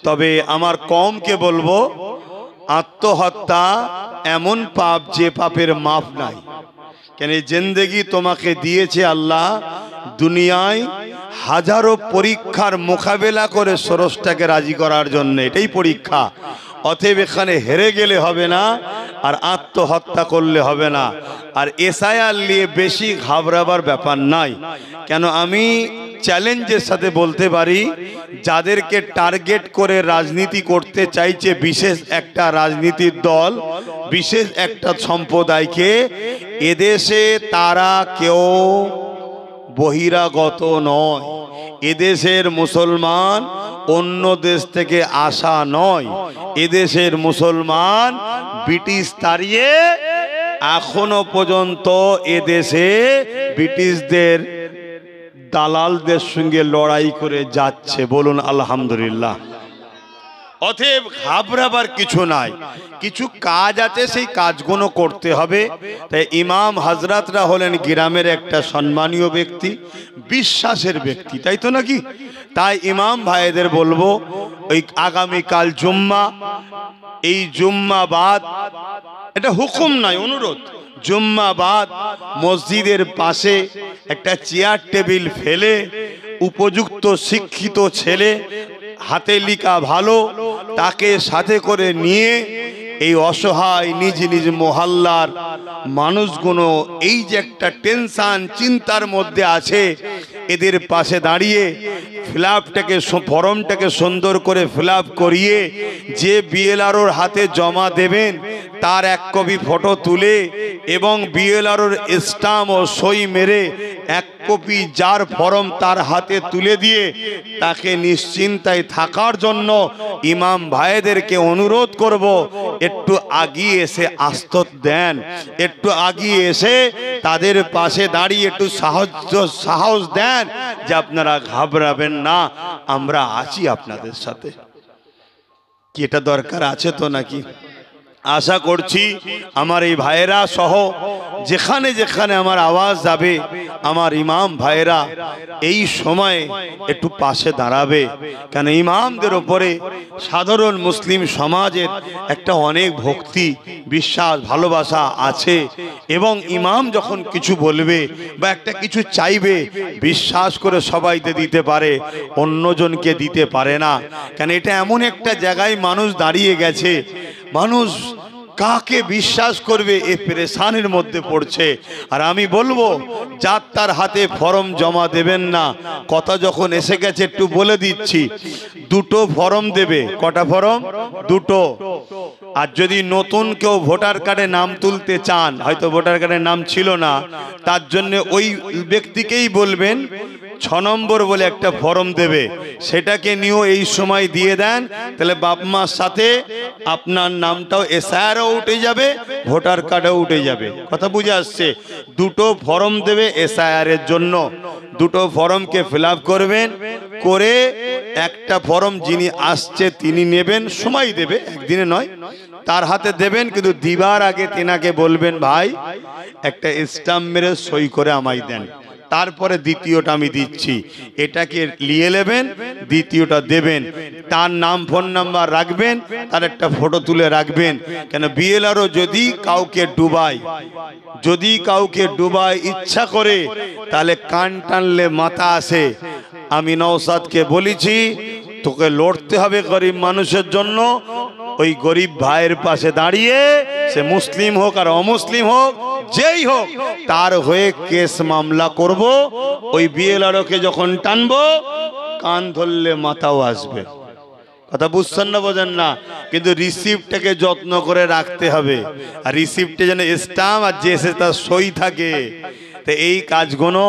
তবে আমার কমকে বলবো, আত্মহত্যা এমন পাপ যে পাপের মাপ নাই। কেন জিন্দেগি তোমাকে দিয়েছে আল্লাহ দুনিয়ায় হাজারো পরীক্ষার মোকাবেলা করে স্রষ্টাকে রাজি করার জন্য, এটাই পরীক্ষা। অতএব এখানে হেরে গেলে হবে না, আর আত্মহত্যা করলে হবে না। আর এসআইআর নিয়ে বেশি ঘাবড়াবার ব্যাপার নাই। কেন আমি চ্যালেঞ্জের সাথে বলতে পারি, যাদেরকে টার্গেট করে রাজনীতি করতে চাইছে বিশেষ একটা রাজনীতির দল, বিশেষ একটা সম্প্রদায়কে, এদেশে তারা কেউ বহিরাগত নয়। এদেশের মুসলমান অন্য দেশ থেকে আসা নয়। এদেশের মুসলমান ব্রিটিশ তাড়িয়ে এখনো পর্যন্ত এদেশে ব্রিটিশদের দালালদের সঙ্গে লড়াই করে যাচ্ছে। বলুন আলহামদুলিল্লাহ। অতএব ঘাবড়াবার কিছু নাই। কিছু কাজ আছে, সেই কাজগুলো করতে হবে। তাই ইমাম হাজরাতরা হলেন গ্রামের একটা সম্মানীয় ব্যক্তি, বিশ্বাসের ব্যক্তি, তাই তো নাকি? তাই ইমাম ভাইদের বলবো, ওই আগামীকাল জুম্মা, এই জুম্মাবাদ, এটা হুকুম নয়, অনুরোধ, জুম্মাবাদ মসজিদের পাশে একটা চেয়ার টেবিল ফেলে উপযুক্ত শিক্ষিত ছেলে, হাতে লিখা ভালো, তাকে সাথে করে নিয়ে এই অসহায় নিজ নিজ মহল্লার মানুষগুলো এই যে একটা টেনশন চিন্তার মধ্যে আছে, এদের পাশে দাঁড়িয়ে ফিলআপটাকে, ফর্মটাকে সুন্দর করে ফিলআপ করিয়ে যে বিএলআরওর হাতে জমা দেবেন তার এক কপি ফটো তুলে এবং বিএলআরওর স্টাম্প ও সই মেরে এক কপি যার ফর্ম তার হাতে তুলে দিয়ে তাকে নিশ্চিন্তায় থাকার জন্য ইমাম ভাইদেরকে অনুরোধ করব, একটু আগিয়ে এসে আস্তত দেন, একটু আগিয়ে এসে তাদের পাশে দাঁড়িয়ে একটু সাহস দেন যে আপনারা ঘাবড়াবেন না, আমরা আছি আপনাদের সাথে। কি এটা দরকার আছে তো নাকি? আশা করছি আমার এই ভাইয়েরা সহ যেখানে যেখানে আমার আওয়াজ যাবে, আমার ইমাম ভাইয়েরা এই সময়ে একটু পাশে দাঁড়াবে। কেন ইমামদের ওপরে সাধারণ মুসলিম সমাজের একটা অনেক ভক্তি, বিশ্বাস, ভালোবাসা আছে। এবং ইমাম যখন কিছু বলবে বা একটা কিছু চাইবে, বিশ্বাস করে সবাইকে দিতে পারে, অন্যজনকে দিতে পারে না। কেন এটা এমন একটা জায়গায় মানুষ দাঁড়িয়ে গেছে, মানুষ কাকে বিশ্বাস করবে এ পেরেশানির মধ্যে পড়ছে। আর আমি বলবো, যার তার হাতে ফর্ম জমা দেবেন না। কথা যখন এসে গেছে একটু বলে দিচ্ছি, দুটো ফর্ম দেবে। কটা ফর্ম? দুটো। আর যদি নতুন কেউ ভোটার কার্ডে নাম তুলতে চান, হয়তো ভোটার কার্ডে নাম ছিল না, তার জন্য ওই ব্যক্তিকেই বলবেন 6 নম্বর বলে একটা ফর্ম দেবে, সেটাকে নিয়েও এই সময় দিয়ে দেন। তাহলে বাপ মার সাথে আপনার নামটাও এসআইআরও উঠে যাবে, ভোটার কার্ডেও উঠে যাবে। কথা বুঝে আসছে? দুটো ফর্ম দেবে এসআইআর এর জন্য। দুটো ফর্মকে ফিলআপ করবেন, করে একটা ফর্ম যিনি আসছে তিনি নেবেন, সময় দেবে, একদিনে নয়, তার হাতে দেবেন। কিন্তু দিবার আগে তেনাকে বলবেন, ভাই একটা স্টাম্প মেরে সই করে আমায় দেন। তারপরে দ্বিতীয়টা আমি দিচ্ছি, এটাকে নিয়ে নেবেন, দ্বিতীয়টা দেবেন, তার নাম ফোন নাম্বার রাখবেন, তার একটা ফটো তুলে রাখবেন। কেন বিএলআরও যদি কাউকে ডুবায় ইচ্ছা করে, তাহলে কান টানলে মাথা আসে। আমি নওশাদকে বলেছি, তোকে লড়তে হবে গরিব মানুষের জন্য। ওই গরিব ভাইয়ের পাশে দাঁড়িয়ে, সে মুসলিম হোক আর অমুসলিম হোক, যেই হোক, তার হয়ে কেস মামলা করব। ওই বিএলআরওকে যখন টানবো, কান ধরলে মাথাও আসবে। কথা বুঝছেন না, বোঝেন না? কিন্তু রিসিপ্টটাকে যত্ন করে রাখতে হবে, আর রিসিপ্টে যেন স্টাম্প আর যে তার সই থাকে। তো এই কাজগুলো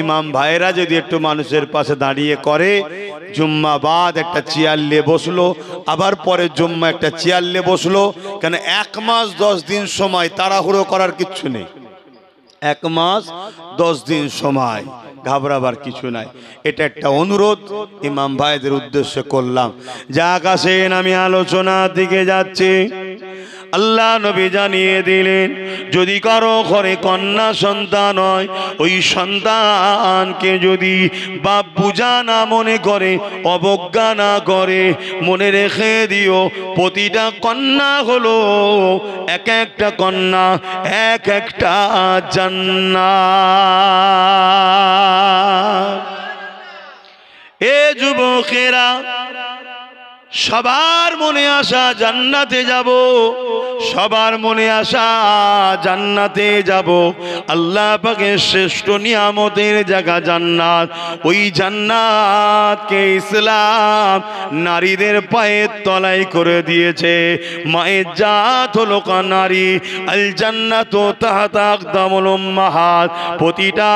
ইমাম ভাইরা যদি একটু মানুষের পাশে দাঁড়িয়ে করে, জুম্মা বাদ একটা চেয়ার নিয়ে বসলো, আবার পরে জুম্মা একটা চেয়ার নিয়ে বসলো। কেন 1 মাস 10 দিন সময়, তাড়াহুড়ো করার কিচ্ছু নেই। 1 মাস 10 দিন সময়, ঘাবড়াবার কিছু নাই। এটা একটা অনুরোধ ইমাম ভাইদের উদ্দেশ্যে করলাম। যাক আসেন, আমি আলোচনার দিকে যাচ্ছি। আল্লাহ নবী জানিয়ে দিলেন, যদি কারো ঘরে কন্যা সন্তান হয়, ওই সন্তানকে যদি বাপ পূজা না মনে করে, অবজ্ঞা না করে, মনে রেখে দিও, প্রতিটা কন্যা হলো এক একটা কন্যা, এক একটা জান্নাত। এ যুবকেরা, সবার মনে আসা জান্নাতে যাব, সবার মনে আসা জান্নাতে যাব। আল্লাহ পাকের শ্রেষ্ঠ নিয়ামতের জায়গা জান্নাত। ওই জান্নাতকে ইসলাম নারীদের পায়ের তলায় করে দিয়েছে। মায়ের জাত হলো নারী, আল জান্নাতু তাহতা আকদামুল উম্মাহাত। প্রতিটা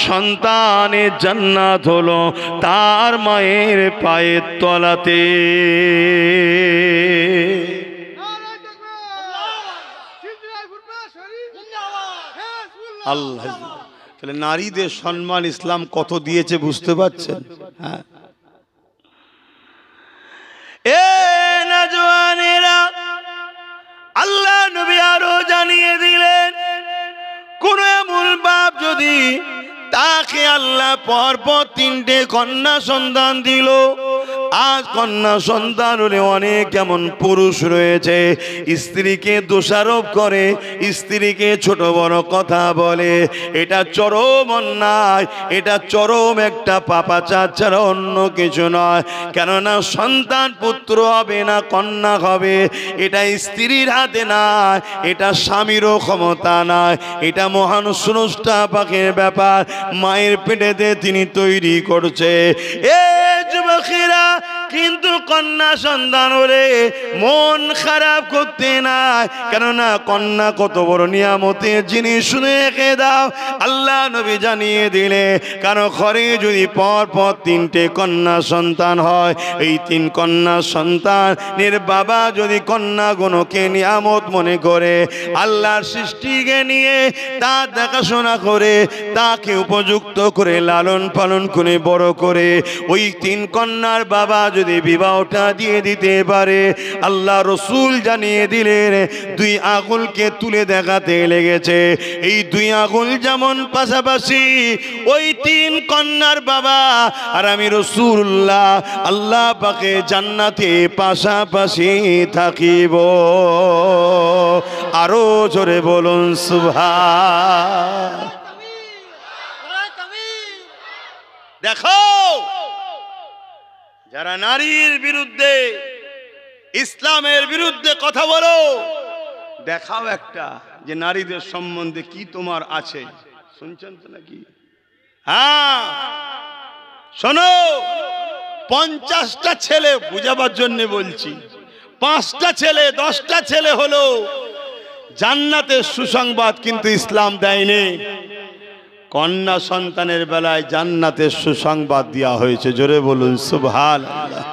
সন্তানের জান্নাত হলো তার মায়ের পায়ের তলাতে। আল্লাহ, তাহলে নারীদের সম্মান ইসলাম কত দিয়েছে বুঝতে পারছেন? হ্যাঁ, এ নওজওয়ানেরা, আল্লাহ নবী আরো জানিয়ে দিলেন, কোন এমন বাপ যদি তাকে আল্লাহ পরপর 3টে কন্যা সন্তান দিল। আজ কন্যা সন্তান হলে অনেক এমন পুরুষ রয়েছে, স্ত্রীকে দোষারোপ করে, স্ত্রীকে ছোট বড় কথা বলে। এটা চরম অন্যায়, এটা চরম একটা পাপাচার ছাড়া অন্য কিছু নয়। কেননা সন্তান পুত্র হবে না কন্যা হবে, এটা স্ত্রীর হাতে নয়, এটা স্বামীরও ক্ষমতা নয়, এটা মহান স্রষ্টা পাকের ব্যাপার। মায়ের পেটেতে তিনি তৈরি করছে। এ যুবকেরা, কিন্তু কন্যা সন্তান হলে মন খারাপ করতে নাই, কেননা কন্যা কত বড় নিয়ামতের জিনিস। শুনে রেখে দাও, আল্লাহ নবী জানিয়ে দিলে, কারণ ঘরে যদি পর পর 3টে কন্যা সন্তান হয়, এই 3 কন্যা সন্তানের বাবা যদি কন্যাগুলোকে নিয়ামত মনে করে, আল্লাহর সৃষ্টিকে নিয়ে তার দেখাশোনা করে, তাকে উপযুক্ত করে লালন পালন করে বড় করে, ওই 3 কন্যার বাবা যদি বিবাহটা দিয়ে দিতে পারে, আল্লাহ রসুল জানিয়ে দিলেন, 2 আঙুলকে তুলে দেখাতে লেগেছে। এই 2 আঙুল যেমন পাশাপাশি, ওই 3 কন্যার বাবা আর আমি রসুল্লাহ আল্লাহ পাকে জান্নাতে পাশাপাশি থাকিব। আরো জোরে বলুন সুবহান। দেখো, যারা নারীর বিরুদ্ধে, ইসলামের বিরুদ্ধে কথা বলো, দেখাও একটা যে নারীদের সম্বন্ধে কি তোমার আছে। শুনছেন তো নাকি? হ্যাঁ, শোনো, 50টা ছেলে, বুঝাবার জন্য বলছি, 5টা ছেলে 10টা ছেলে হলো জান্নাতের সুসংবাদ, কিন্তু ইসলাম দেয়নি। কন্যা সন্তানের বেলায় জান্নাতের সুসংবাদ দেওয়া হয়েছে। জোরে বলুন সুবহানাল্লাহ।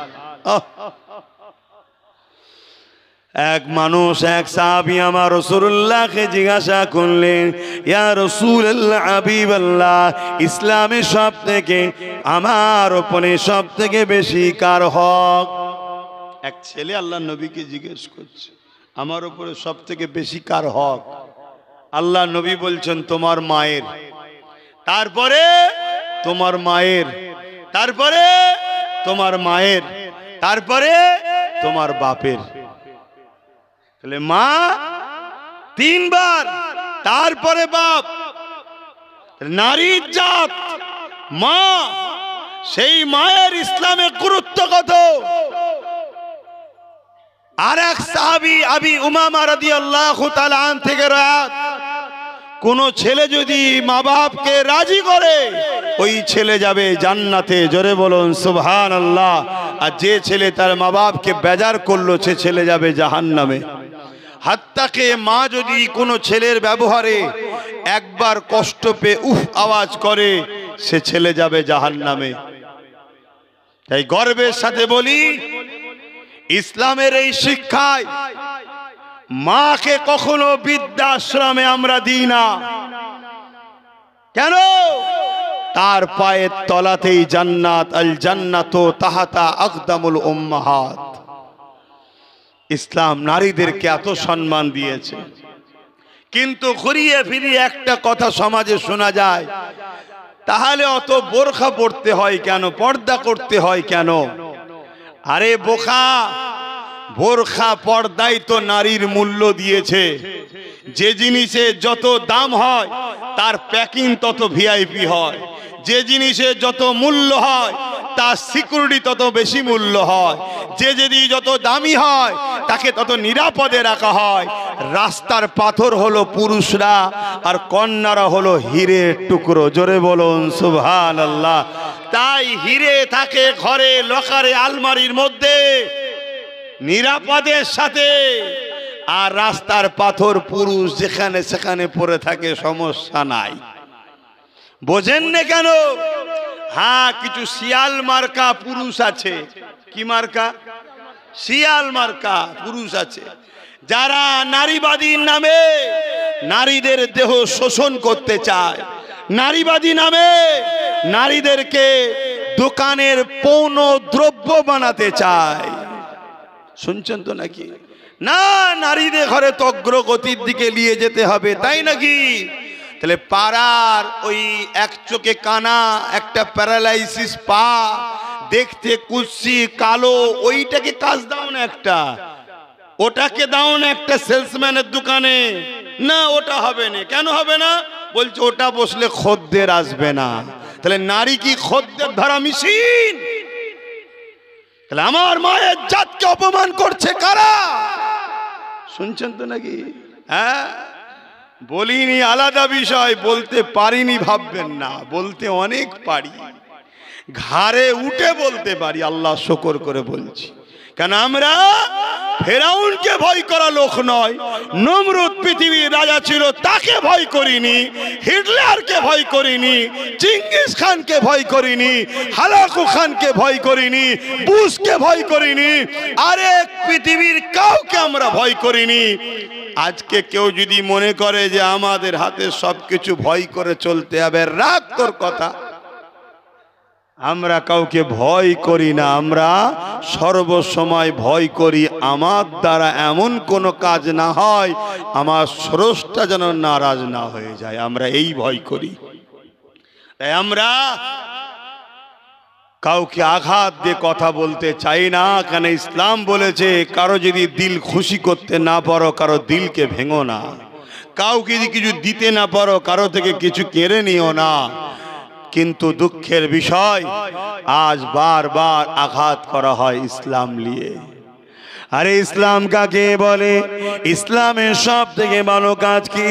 এক মানুষ, এক সাহাবী আমার রাসূলুল্লাহকে জিজ্ঞাসা করলেন, ইয়া রাসূলুল্লাহ, হাবিবাল্লাহ, ইসলামের সব থেকে আমার উপরে সব থেকে বেশি কার হক? এক ছেলে আল্লাহ নবীকে জিজ্ঞেস করছে, আমার উপরে সব থেকে বেশি কার হক? আল্লাহ নবী বলছেন, তোমার মায়ের। তারপরে তোমার মায়ের, তারপরে তোমার মায়ের, তারপরে তোমার বাপের। তাহলে মা 3 বার, তারপরে বাপ। নারীর জাত মা, সেই মায়ের ইসলামের গুরুত্ব কত। আর এক সাহাবী আবি উমামা রাদিয়াল্লাহু তাআলা আন থেকে রাত, কোন ছেলে যদি মা বাপকে রাজি করে ওই ছেলে যাবে জান্নাতে, জোরে বলুন সুবহানাল্লাহ। আর যে ছেলে তার মা বাপকে বেজার করলো সে ছেলে যাবে জাহান্নামে। হাত্তাকে মা যদি কোনো ছেলের ব্যবহারে একবার কষ্ট পেয়ে উফ আওয়াজ করে সে ছেলে যাবে জাহান্নামে। তাই গর্বের সাথে বলি, ইসলামের এই শিক্ষায় মাকে কখনো বৃদ্ধাশ্রমে আমরা দিই না। কেন? তার পায়ের তলাতেই জান্নাত, আল জান্নাতু তাহাতা আকদামুল উম্মাহাত। ইসলাম নারীদেরকে এত সম্মান দিয়েছে, কিন্তু ঘুরিয়ে ফিরিয়ে একটা কথা সমাজে শোনা যায়, তাহলে অত বোরখা পড়তে হয় কেন, পর্দা করতে হয় কেন? আরে বোকা, বোরখা পর্দাই তো নারীর মূল্য দিয়েছে। যে জিনিসে যত দাম হয় তার প্যাকিং তত ভিআইপি হয়, যে জিনিসে যত মূল্য হয় তার সিকিউরিটি তত বেশি মূল্য হয়, যে যদি যত দামি হয় তাকে তত নিরাপদে রাখা হয়। রাস্তার পাথর হলো পুরুষরা আর কন্যারা হলো হীরের টুকরো, জোরে বলুন সুবহানাল্লাহ। তাই হিরে থাকে ঘরে, লকারে, আলমারির মধ্যে নিরাপদের সাথে, আর রাস্তার পাথর পুরুষ যেখানে সেখানে পড়ে থাকে, সমস্যা নাই। বোঝেন না কেন? হ্যাঁ, কিছু শিয়াল মার্কা পুরুষ আছে। কি মার্কা? শিয়াল মার্কা পুরুষ আছে, যারা নারীবাদীর নামে নারীদের দেহ শোষণ করতে চায়, নারীবাদী নামে নারীদেরকে দোকানের পৌন দ্রব্য বানাতে চায়। শুনছেন তো নাকি? না, নারীদের ঘরে তো অগ্রগতির দিকে নিয়ে যেতে হবে, তাই নাকি? তাহলে পাড়ার ওই এক চোখে কানা, একটা প্যারালাইসিস পা, দেখতে কুৎসি কালো, ওইটাকে কাজ দাও না একটা, ওটাকে দাও না একটা সেলসম্যানের দোকানে। না, ওটা হবে না। কেন হবে না? বলছে ওটা বসলে খদ্দের আসবে না। তাহলে নারী কি খদ্দের ধরা মেশিন? তাহলে আমার মায়ের জাতকে অপমান করছে কারা? শুনছেন তো নাকি? হ্যাঁ, বলিনি আলাদা বিষয়, বলতে পারিনি ভাববেন না, বলতে অনেক পারি, ঘাড়ে উঠে বলতে পারি, আল্লাহ শুকর করে বলছি। কেন আমরা ফেরাউনকে ভয় করা লোক নয়। নমরুদ পৃথিবীর রাজা ছিল, তাকে ভয় করিনি। হিটলারকে ভয় করিনি, চিঙ্গিস খানকে ভয় করিনি, হালাকু খানকে ভয় করিনি, বুশকে ভয় করিনি, আরেক পৃথিবীর কাউকে আমরা ভয় করিনি। আজকে কেউ যদি মনে করে যে আমাদের হাতে সবকিছু ভয় করে চলতে হবে, রাখ তোর কথা। আমরা কাউকে ভয় করি না, আমরা সর্বসময় ভয় করি আমার দ্বারা এমন কোনো কাজ না হয় আমার স্রষ্টা যেন নারাজ না হয়ে যায়, আমরা এই ভয় করি। তাই আমরা কাউকে আঘাত দিয়ে কথা বলতে চাই না। কেন? ইসলাম বলেছে কারো যদি দিল খুশি করতে না পারো কারো দিলকে ভেঙো না, কাউকে যদি কিছু দিতে না পারো কারো থেকে কিছু কেড়ে নিও না। কিন্তু দুঃখের বিষয় আজ বারবার আঘাত করা হয় ইসলাম নিয়ে। আরে ইসলাম কাকে বলে? ইসলামের সব থেকে ভালো কাজ কি?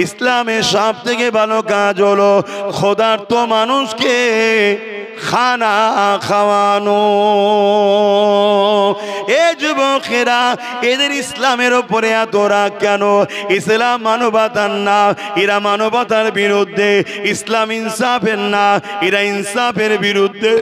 ইসলামের সব থেকে ভালো কাজ হলো ক্ষুধার্ত মানুষকে খানা খাওয়ানো। এ যুবকেরা, এদের ইসলামের ওপরে এত রাগ কেন? ইসলাম মানবতার না, এরা মানবতার বিরুদ্ধে। ইসলাম ইনসাফের না, এরা ইনসাফের বিরুদ্ধে।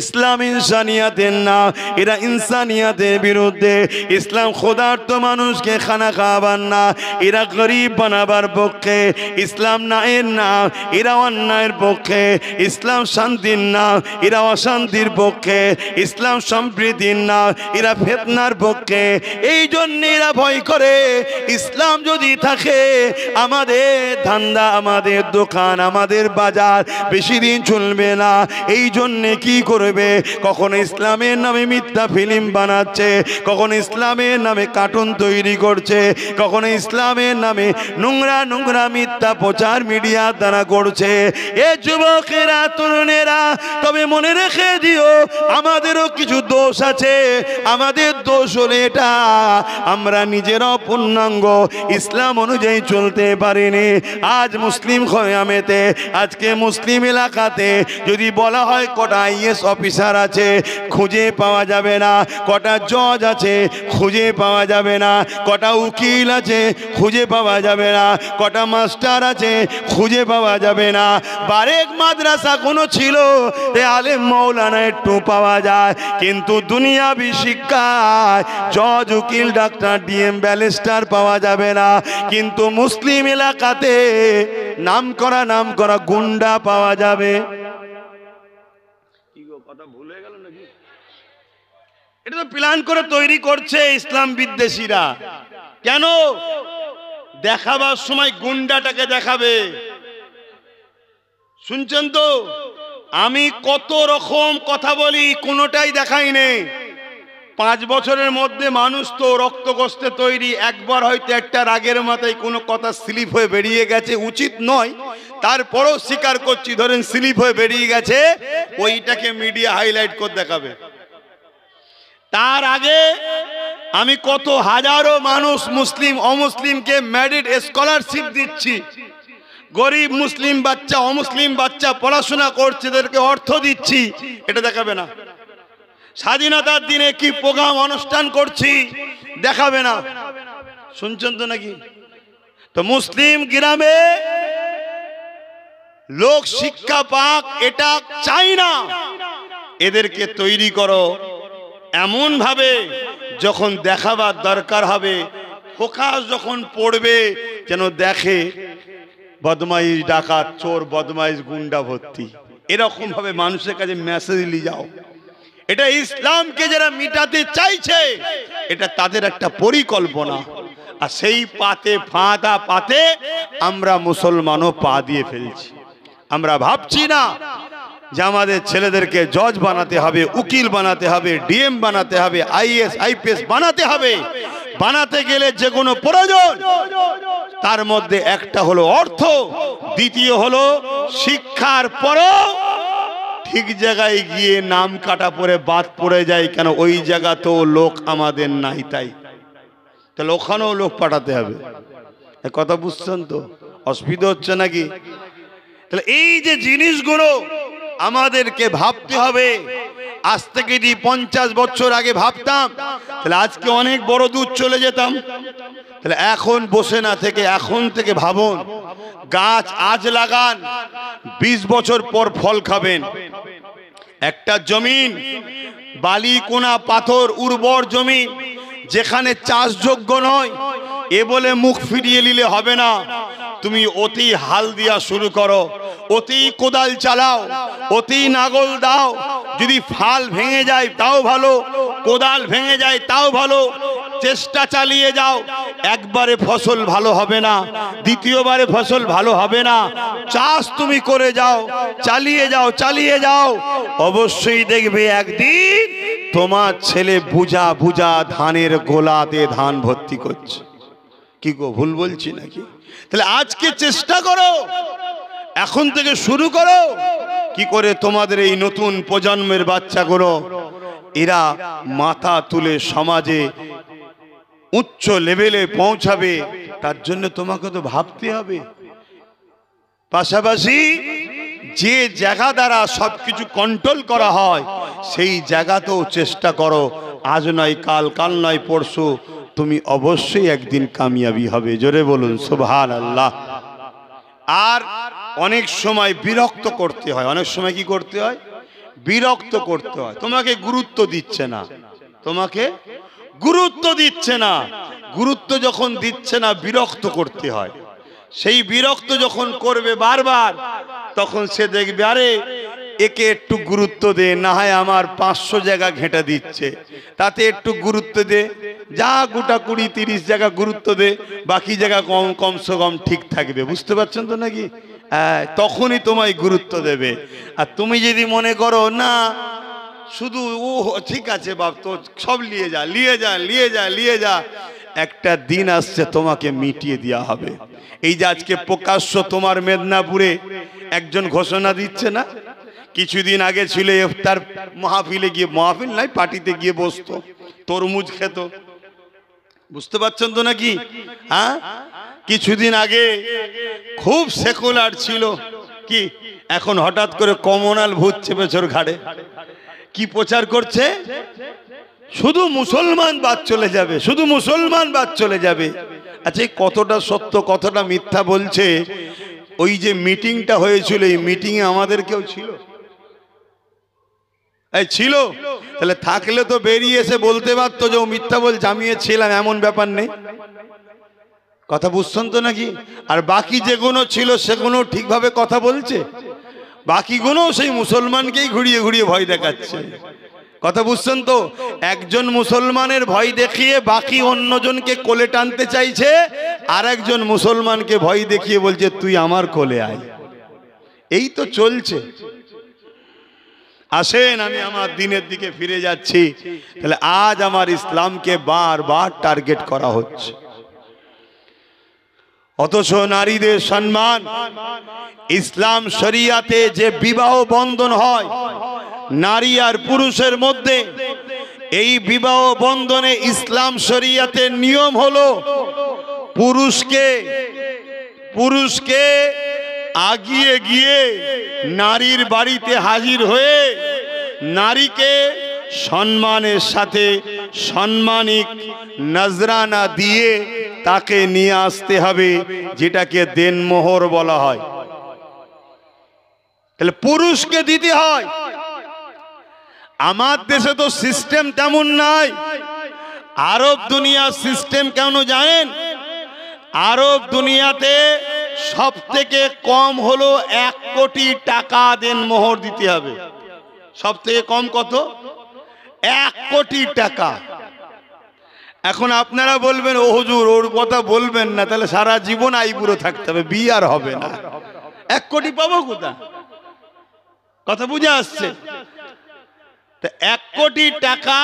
ইসলাম ইনসানিয়াতের না, এরা ইনসানিয়াতের বিরুদ্ধে। ইসলাম ক্ষুধার্ত মানুষকে খানা খাওয়াবার না, এরা গরিব বানাবার পক্ষে। ইসলাম ন্যায়ের না, এরা অন্যায়ের পক্ষে। ইসলাম শান্তির না, এরা অশান্তির পক্ষে। ইসলাম সম্প্রীতির না, এরা ফিতনার পক্ষে। এই জন্য এরা ভয় করে ইসলাম যদি থাকে আমাদের ধান্দা, আমাদের দোকান, আমাদের বাজার বেশি দিন চলবে না। এই জন্যে কি করবে, কখনো ইসলামের নামে মিথ্যা ফিল্ম বানাচ্ছে, কখনো ইসলামের নামে কার্টুন তৈরি করছে, কখনো ইসলামের নামে নোংরা নোংরা মিথ্যা প্রচার মিডিয়া দ্বারা করছে। এ যুবকেরা, তরুণেরা, তবে মনে রেখে দিও আমাদেরও কিছু দোষ আছে। আমাদের দোষ হলে এটা আমরা নিজেরাও পূর্ণাঙ্গ ইসলাম অনুযায়ী চলতে পারিনি। আজ মুসলিম খয়ামেতে, আজকে মুসলিম এলাকাতে যদি বলা হয় কটা আইএস অফিসার আছে, খুঁজে পাওয়া যাবে না। কটা জজ আছে, খুঁজে পাওয়া যাবে না। কটা উকিল আছে, খুঁজে পাওয়া যাবে না। কটা মাস্টার আছে, খুঁজে পাওয়া যাবে না। বারেক মাদ্রাসা কোনো ছিল, আলেম মৌলানা একটু পাওয়া যায়, কিন্তু দুনিয়াবি শিক্ষায় জজ, উকিল, ডাক্তার, ডিএম, ব্যারিস্টার পাওয়া যাবে না। কিন্তু মুসলিম এলাকাতে নাম করা গুন্ডা পাওয়া যাবে। কথা ভুল হয়ে গেল নাকি? এটা তো প্ল্যান করে তৈরি করছে ইসলাম বিদ্বেষীরা। কেন? দেখাবার সময় গুন্ডাটাকে দেখাবে। শুনছেন তো, আমি কত রকম কথা বলি, কোনোটাই দেখাই নেই। 5 বছরের মধ্যে মানুষ তো রক্ত কষ্টে তৈরি। একবার হয়তো একটা রাগের মাথায় কোনো কথা স্লিপ হয়ে বেরিয়ে গেছে, উচিত নয়, তারপরেও স্বীকার করছি, ধরেন স্লিপ হয়ে বেরিয়ে গেছে, ওইটাকে মিডিয়া হাইলাইট করে দেখাবে। তার আগে আমি কত হাজারো মানুষ, মুসলিম অমুসলিমকে মেরিট স্কলারশিপ দিচ্ছি। গরিব মুসলিম বাচ্চা, অমুসলিম বাচ্চা পড়াশোনা করছে, এদেরকে অর্থ দিচ্ছি, এটা দেখাবে না। স্বাধীনতার দিনে কি প্রোগ্রাম অনুষ্ঠান করছি, দেখাবে না। শুনছেন তো নাকি? তো মুসলিম গ্রামে লোক শিক্ষা পাক, এটা চাই না। এদেরকে তৈরি করো এমন ভাবে, যখন দেখাবার দরকার হবে, ফোকাস যখন পড়বে, যেন দেখে বদমাইশ, ডাকাত, চোর, বদমাইশ, গুন্ডা ভর্তি। এরকম ভাবে মানুষের কাছে মেসেজ নিয়ে যাও। এটা ইসলামকে যারা মিটাতে চাইছে, এটা তাদের একটা পরিকল্পনা। আর সেই পাতে আমরা মুসলমানও পা দিয়ে ফেলছি। আমরা ভাবছি না যে আমাদের ছেলেদেরকে জজ বানাতে হবে, উকিল বানাতে হবে, ডিএম বানাতে হবে, আইএস আইপিএস বানাতে হবে। বানাতে গেলে যে কোনো প্রয়োজন, তার মধ্যে একটা হলো অর্থ, দ্বিতীয় হলো শিক্ষার পরও ঠিক জায়গায় গিয়ে নাম কাটা পড়ে বাদ পড়ে যায়। কেন? ওই জায়গাতেও লোক আমাদের নাই, তাই তাহলে ওখানেও লোক পাঠাতে হবে। কথা বুঝছেন তো? অসুবিধা হচ্ছে নাকি? তাহলে এই যে জিনিসগুলো আমাদেরকে ভাবতে হবে। আজ থেকে যদি 50 বছর আগে ভাবতাম, তাহলে আজকে অনেক বড় দূর চলে যেতাম। তাহলে এখন বসে না থেকে এখন থেকে ভাবুন। গাছ আজ লাগান, 20 বছর পর ফল খাবেন। একটা জমিন, বালি, কোনা, পাথর, উর্বর জমি, যেখানে চাষযোগ্য নয়, এ বলে মুখ ফিরিয়ে নিলে হবে না। তুমি অতি হাল দিয়া শুরু করো, অতি কোদাল চালাও, অতি নাগল দাও। যদি ফাল ভেঙে যায় তাও ভালো, কোদাল ভেঙে যায় তাও ভালো, চেষ্টা চালিয়ে যাও। একবারে ফসল ভালো হবে না, দ্বিতীয়বারে ফসল ভালো হবে না। চাষ তুমি করে যাও, চালিয়ে যাও। অবশ্যই দেখবে একদিন তোমার ছেলে বুঝা বুঝা ধানের গোলাতে ধান ভর্তি করছে। কি গো, ভুল বলছি নাকি? তাহলে আজকে চেষ্টা করো, এখন থেকে শুরু করো। কি করে তোমাদের এই নতুন প্রজন্মের বাচ্চাগুলো এরা মাথা তুলে সমাজে উচ্চ লেভেলে পৌঁছাবে, তার জন্য তোমাকে তো ভাবতে হবে। পাশাপাশি যে জায়গা দ্বারা সবকিছু কন্ট্রোল করা হয়, সেই জায়গাতেও চেষ্টা করো। আজ নয় কাল, কাল নয় পরশু, তুমি অবশ্যই একদিন কামিয়াবি হবে। জোরে বলুন সুবহানাল্লাহ। আর অনেক সময় বিরক্ত করতে হয়। অনেক সময় কি করতে হয়? বিরক্ত করতে হয়। তোমাকে গুরুত্ব দিচ্ছে না, তোমাকে গুরুত্ব দিচ্ছে না। গুরুত্ব যখন দিচ্ছে না বিরক্ত করতে হয়। সেই বিরক্ত যখন করবে বারবার, তখন সে দেখবে আরে একে একটু গুরুত্ব দে, না হয় আমার 500 জায়গা ঘেঁটে দিচ্ছে, তাতে একটু গুরুত্ব দে, যা গোটা 20-30 জায়গা গুরুত্ব দে, বাকি জায়গা কমসে কম ঠিক থাকবে। বুঝতে পারছেন তো নাকি? তখনই তোমায় গুরুত্ব দেবে। আর তুমি যদি মনে করো না শুধু ও ঠিক আছে বাপ, তো সব নিয়ে যা নিয়ে যা নিয়ে যা নিয়ে যা, একটা দিন আসছে তোমাকে মিটিয়ে দেওয়া হবে। এই যে আজকে প্রকাশ্য তোমার মেদিনীপুরে একজন ঘোষণা দিচ্ছে না, কিছুদিন আগে ছিল ইফতার মাহফিলে গিয়ে, মাহফিল নাই পার্টিতে গিয়ে বসতো, তরমুজ খেত। বুঝতে পারছেন তো নাকি? হ্যাঁ, কিছুদিন আগে খুব সেকুলার ছিল, কি এখন হঠাৎ করে কমনাল ভূত চেপেছর ঘাড়ে, কি প্রচার করছে? শুধু মুসলমান বাদ চলে যাবে, শুধু মুসলমান বাদ চলে যাবে। আচ্ছা, কতটা সত্য কতটা মিথ্যা বলছে? ওই যে মিটিংটা হয়েছিল, এই মিটিং এ আমাদের কেউ ছিল? এই ছিল? তাহলে থাকলে তো বেরিয়ে এসে বলতে পারতো যে ও মিথ্যা বলছে, আমি ছিলাম, এমন ব্যাপার নেই। কথা বুঝছেন তো নাকি? আর বাকি যেগুলো ছিল সেগুলো ঠিকভাবে কথা বলছে, বাকিগুলো সেই মুসলমানকেই ঘুরিয়ে ঘুরিয়ে ভয় দেখাচ্ছে। কথা বুঝছেন তো? একজন মুসলমানের ভয় দেখিয়ে বাকি অন্যজনকে কোলে টানতে চাইছে, আর একজন মুসলমানকে ভয় দেখিয়ে বলছে তুই আমার কোলে আয়। এই তো চলছে। আসেন, আমি আমার দিনের দিকে ফিরে যাচ্ছি। তাহলে আজ আমার ইসলামকে বারবার টার্গেট করা হচ্ছে, অথচ নারীদের সম্মান, ইসলাম শরিয়াতে যে বিবাহ বন্ধন হয় নারী আর পুরুষের মধ্যে, এই বিবাহ বন্ধনে ইসলাম শরিয়াতের নিয়ম হলো পুরুষকে আগিয়ে গিয়ে নারীর বাড়িতে হাজির হয়ে নারীকে সম্মানের সাথে সম্মানিক নজরানা দিয়ে তাকে নিয়ে আসতে হবে, যেটাকে দেনমোহর বলা হয়। তাহলে পুরুষকে দিতে হয়। আমার দেশে তো সিস্টেম তেমন নাই। আরব দুনিয়ার সিস্টেম কেন জানেন? আরব দুনিয়াতে সব থেকে কম হলো 1 কোটি টাকা দেনমোহর দিতে হবে। সব থেকে কম কত? 1 কোটি টাকা। এখন আপনারা বলবেন ও হুজুর ওর কথা বলবেন না, তাহলে সারা জীবন আইবুড়ো থাকতে হবে, বিয়ে আর হবে না। 1 কোটি পাবো কোথা? কথা বুঝে আসছে? 1 কোটি টাকা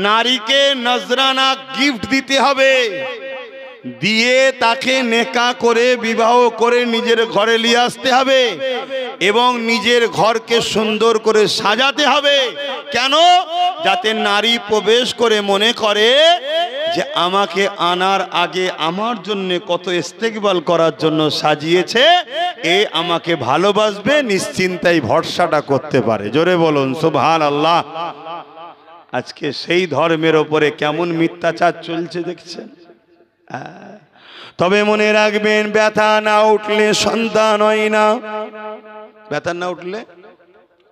নারীকে নজরানা গিফট দিতে হবে, দিয়ে তাকে নেকা করে বিবাহ করে নিজের ঘরে নিয়ে আসতে হবে এবং নিজের ঘরকে সুন্দর করে সাজাতে হবে। কেন? যাতে নারী প্রবেশ করে মনে করে যে আমাকে আনার আগে আমার জন্য কত ইস্তেকবাল করার জন্য সাজিয়েছে, এ আমাকে ভালোবাসবে, নিশ্চিন্তায় ভরসাটা করতে পারে। জোরে বলুন সুবহানাল্লাহ। আজকে সেই ধর্মের ওপরে কেমন মিথ্যাচার চলছে দেখছেন। তবে মনে রাখবেন, ব্যথা না উঠলে সন্তান হয় না। ব্যথা না উঠলে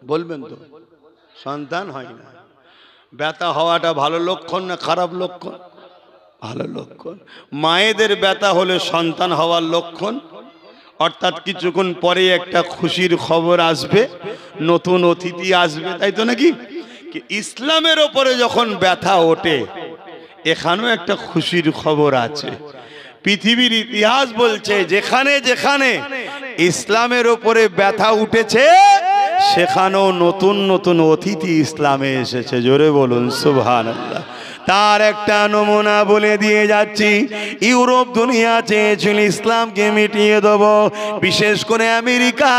বলবেন তো সন্তান হয় না। ব্যথা হওয়াটা ভালো লক্ষণ না খারাপ লক্ষণ? ভালো লক্ষণ। মায়েদের ব্যথা হলে সন্তান হওয়ার লক্ষণ। অর্থাৎ কিছুক্ষণ পরে একটা খুশির খবর আসবে, নতুন অতিথি আসবে, তাই তো নাকি? ইসলামের ওপরে যখন ব্যথা ওঠে, এখানেও একটা খুশির খবর আছে। পৃথিবীর ইতিহাস বলছে যেখানে যেখানে ইসলামের ওপরে ব্যথা উঠেছে সেখানেও নতুন নতুন অতিথি ইসলামে এসেছে। জোরে বলুন সুবহানাল্লাহ। তার একটা নমুনা বলে দিয়ে যাচ্ছি। ইউরোপ দুনিয়া চেয়েছিল ইসলামকে মিটিয়ে দেব, বিশেষ করে আমেরিকা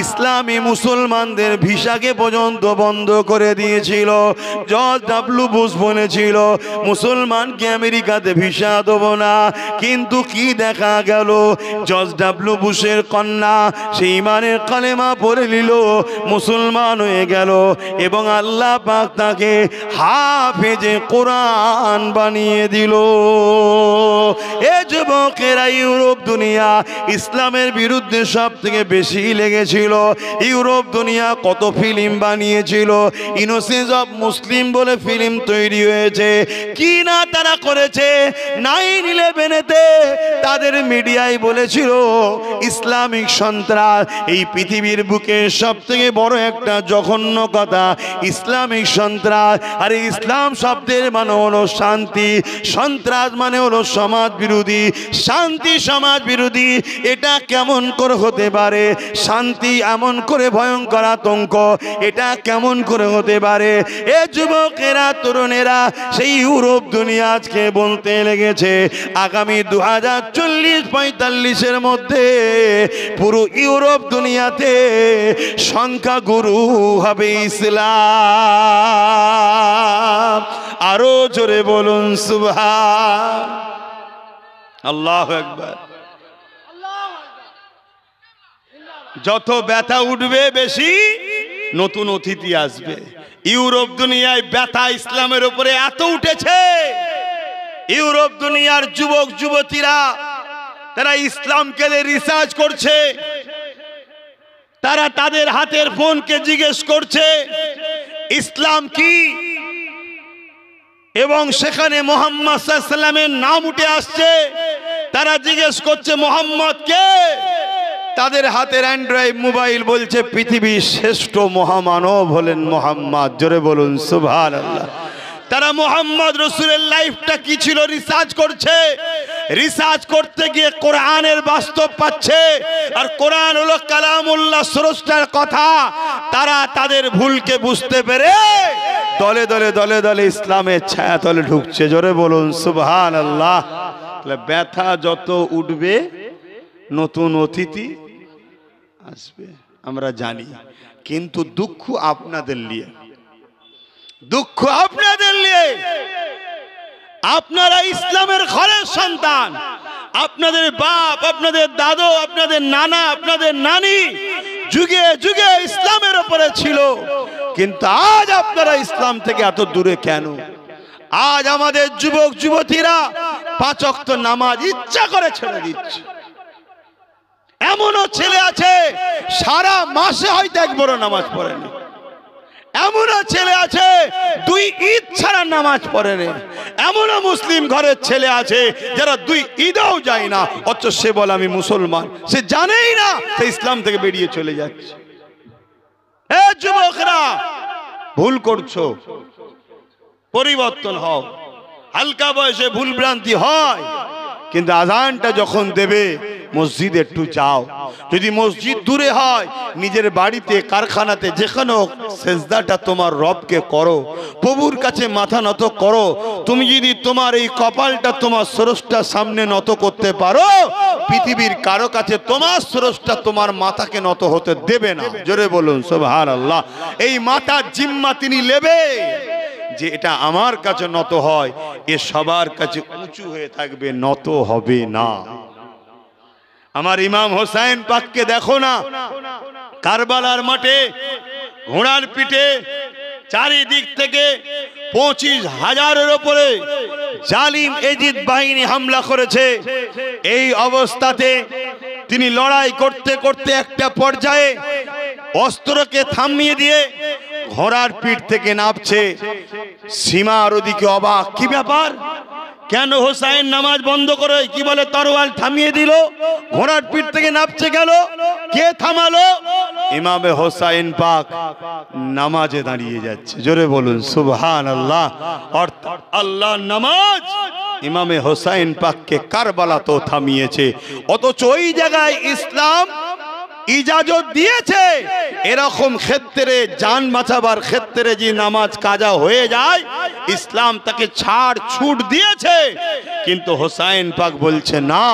ইসলামী মুসলমানদের ভিসাকে পর্যন্ত বন্ধ করে দিয়েছিল। জর্জ ডব্লিউ বুশ বলেছিল মুসলমানকে আমেরিকাতে ভিসা দেব না, কিন্তু কি দেখা গেল, জর্জ ডব্লিউ বুশের কন্যা সেই ইমানের কালেমা পড়ে নিল, মুসলমান হয়ে গেল এবং আল্লাহ পাক তাকে হাফেজে কোরআন বানিয়ে দিল। এ যুবকেরা, ইউরোপ দুনিয়া ইসলামের বিরুদ্ধে সব থেকে বেশি লেগেছিল। ইউরোপ দুনিয়া কত ফিল্ম বানিয়েছিল, ইনোসেন্স অফ মুসলিম বলে ফিল্ম তৈরি হয়েছে। কি না তারা করেছে। 9/11-তে তাদের মিডিয়ায় বলেছিল ইসলামিক সন্ত্রাস এই পৃথিবীর বুকে সব থেকে বড় একটা জঘন্য কথা, ইসলামিক সন্ত্রাস। আর ইসলাম শব্দের মানে হলো শান্তি, সন্ত্রাস মানে হলো সমাজ বিরোধী। শান্তি সমাজ বিরোধী, এটা কেমন করে হতে পারে? শান্তি এমন করে ভয়ঙ্কর আতঙ্ক, এটা কেমন করে হতে পারে? এ যুবকেরা, তরুণেরা, সেই ইউরোপ দুনিয়া আজকে বলতে লেগেছে আগামী 2040-45-এর মধ্যে পুরো ইউরোপ দুনিয়াতে সংখ্যাগুরু হবে ইসলাম। আরো জোরে বলুন সুবহান আল্লাহু আকবার। যত ব্যথা উঠবে বেশি নতুন অতিথি আসবে। ইউরোপ দুনিয়ায় ব্যথা ইসলামের উপরে এত উঠেছে, ইউরোপ দুনিয়ার যুবক যুবতীরা তারা ইসলামকে রিসার্চ করছে। তারা তাদের হাতের ফোনকে জিজ্ঞেস করছে ইসলাম কি, এবং সেখানে মুহাম্মদ সাল্লাল্লাহু আলাইহি ওয়াসাল্লামের নাম উঠে আসছে। তারা জিজ্ঞেস করছে মুহাম্মদ কে? তাদের হাতের অ্যান্ড্রয়েড মোবাইল বলছে পৃথিবীর শ্রেষ্ঠ মহামানব হলেন মুহাম্মদ। জোরে বলুন সুবহানাল্লাহ। তারা মুহাম্মদ রাসূলের লাইফটা কি ছিল রিসার্চ করছে। রিসার্চ করতে গিয়ে কোরআনের বাস্তব পাচ্ছে, আর কোরআন হলো কালামুল্লাহ, স্রষ্টার কথা। তারা তাদের ভুলকে বুঝতে পেরে দলে দলে দলে দলে ইসলামের ছায়া তলে ঢুকছে। জোরে বলুন সুবহানাল্লাহ। ব্যথা যত উঠবে নতুন অতিথি আসবে, আমরা জানি। কিন্তু দুঃখ আপনাদের নিয়ে, দুঃখ আপনাদের নিয়ে। আপনারা ইসলামের ঘরের সন্তান, আপনাদের বাপ, আপনাদের দাদু, আপনাদের নানা, আপনাদের নানি যুগে যুগে ইসলামের উপরে ছিল, কিন্তু আজ আপনারা ইসলাম থেকে এত দূরে কেন? আজ আমাদের যুবক যুবতীরা 5 ওয়াক্ত নামাজ ইচ্ছা করে ছেড়ে দিচ্ছে। এমনও ছেলে আছে সারা মাসে হয়তো একবারও নামাজ পড়েনি। এমনও ছেলে আছে 2 ঈদ ছাড়া নামাজ পড়েনি। এমনও মুসলিম ঘরের ছেলে আছে যারা 2 ঈদেও যায় না, অথচ সে বলে আমি মুসলমান। সে জানেই না, সে ইসলাম থেকে বেরিয়ে চলে যাচ্ছে। এ যুবকরা, ভুল করছো, পরিবর্তন হও। হালকা বয়সে ভুল ভ্রান্তি হয়, কিন্তু আজানটা যখন দেবে মসজিদে একটু যাও। যদি মসজিদ দূরে হয়, নিজের বাড়িতে, কারখানাতে, যেখানে সেজদাটা তোমার রবকে করো, প্রভুর কাছে মাথা নত করো। তুমি যদি তোমার এই কপালটা তোমার স্রষ্টার সামনে নত করতে পারো, পৃথিবীর কারো কাছে তোমার স্রষ্টা তোমার মাথাকে নত হতে দেবে না। জোরে বলুন সুবহানাল্লাহ। এই মাথার জিম্মা তিনি নেবে যে এটা আমার কাছে নত হয়, এ সবার কাছে উঁচু হয়ে থাকবে, নত হবে না। আমার ইমাম হোসেন পাককে দেখো না, কারবালার মাঠে ঘোড়ার পিঠে চারিদিক থেকে 25,000-এর উপরে জালিম এজিদ বাহিনী হামলা করেছে। এই অবস্থাতে তিনি লড়াই করতে করতে একটা পর্যায়ে অস্ত্রকে থামিয়ে দিয়ে ঘোড়ার পিঠ থেকে নামছে। সীমার ওদিকে অবাক, কি ব্যাপার, কেন হোসাইন নামাজ বন্ধ করে, কি বলে তরোয়াল থামিয়ে দিল, ঘোড়ার পিঠ থেকে নামছে গেল, কে থামালো? ইমামে হোসাইন পাক নামাজে দাঁড়িয়ে যাচ্ছে। জোরে বলুন সুবহানাল্লাহ। অর্থাৎ আল্লাহর নামাজ ইমামে হোসাইন পাককে কারবালাতেও থামিয়েছে। অথচ ওই জায়গায় ইসলাম ইজাজত দিয়েছে এরকম ক্ষেত্রে, জান বাঁচাবার ক্ষেত্রে যে নামাজ কাজা হয়ে যায়, ইসলাম তাকে ছাড় ছুট দিয়েছে। কিন্তু হোসাইন পাক বলছে না,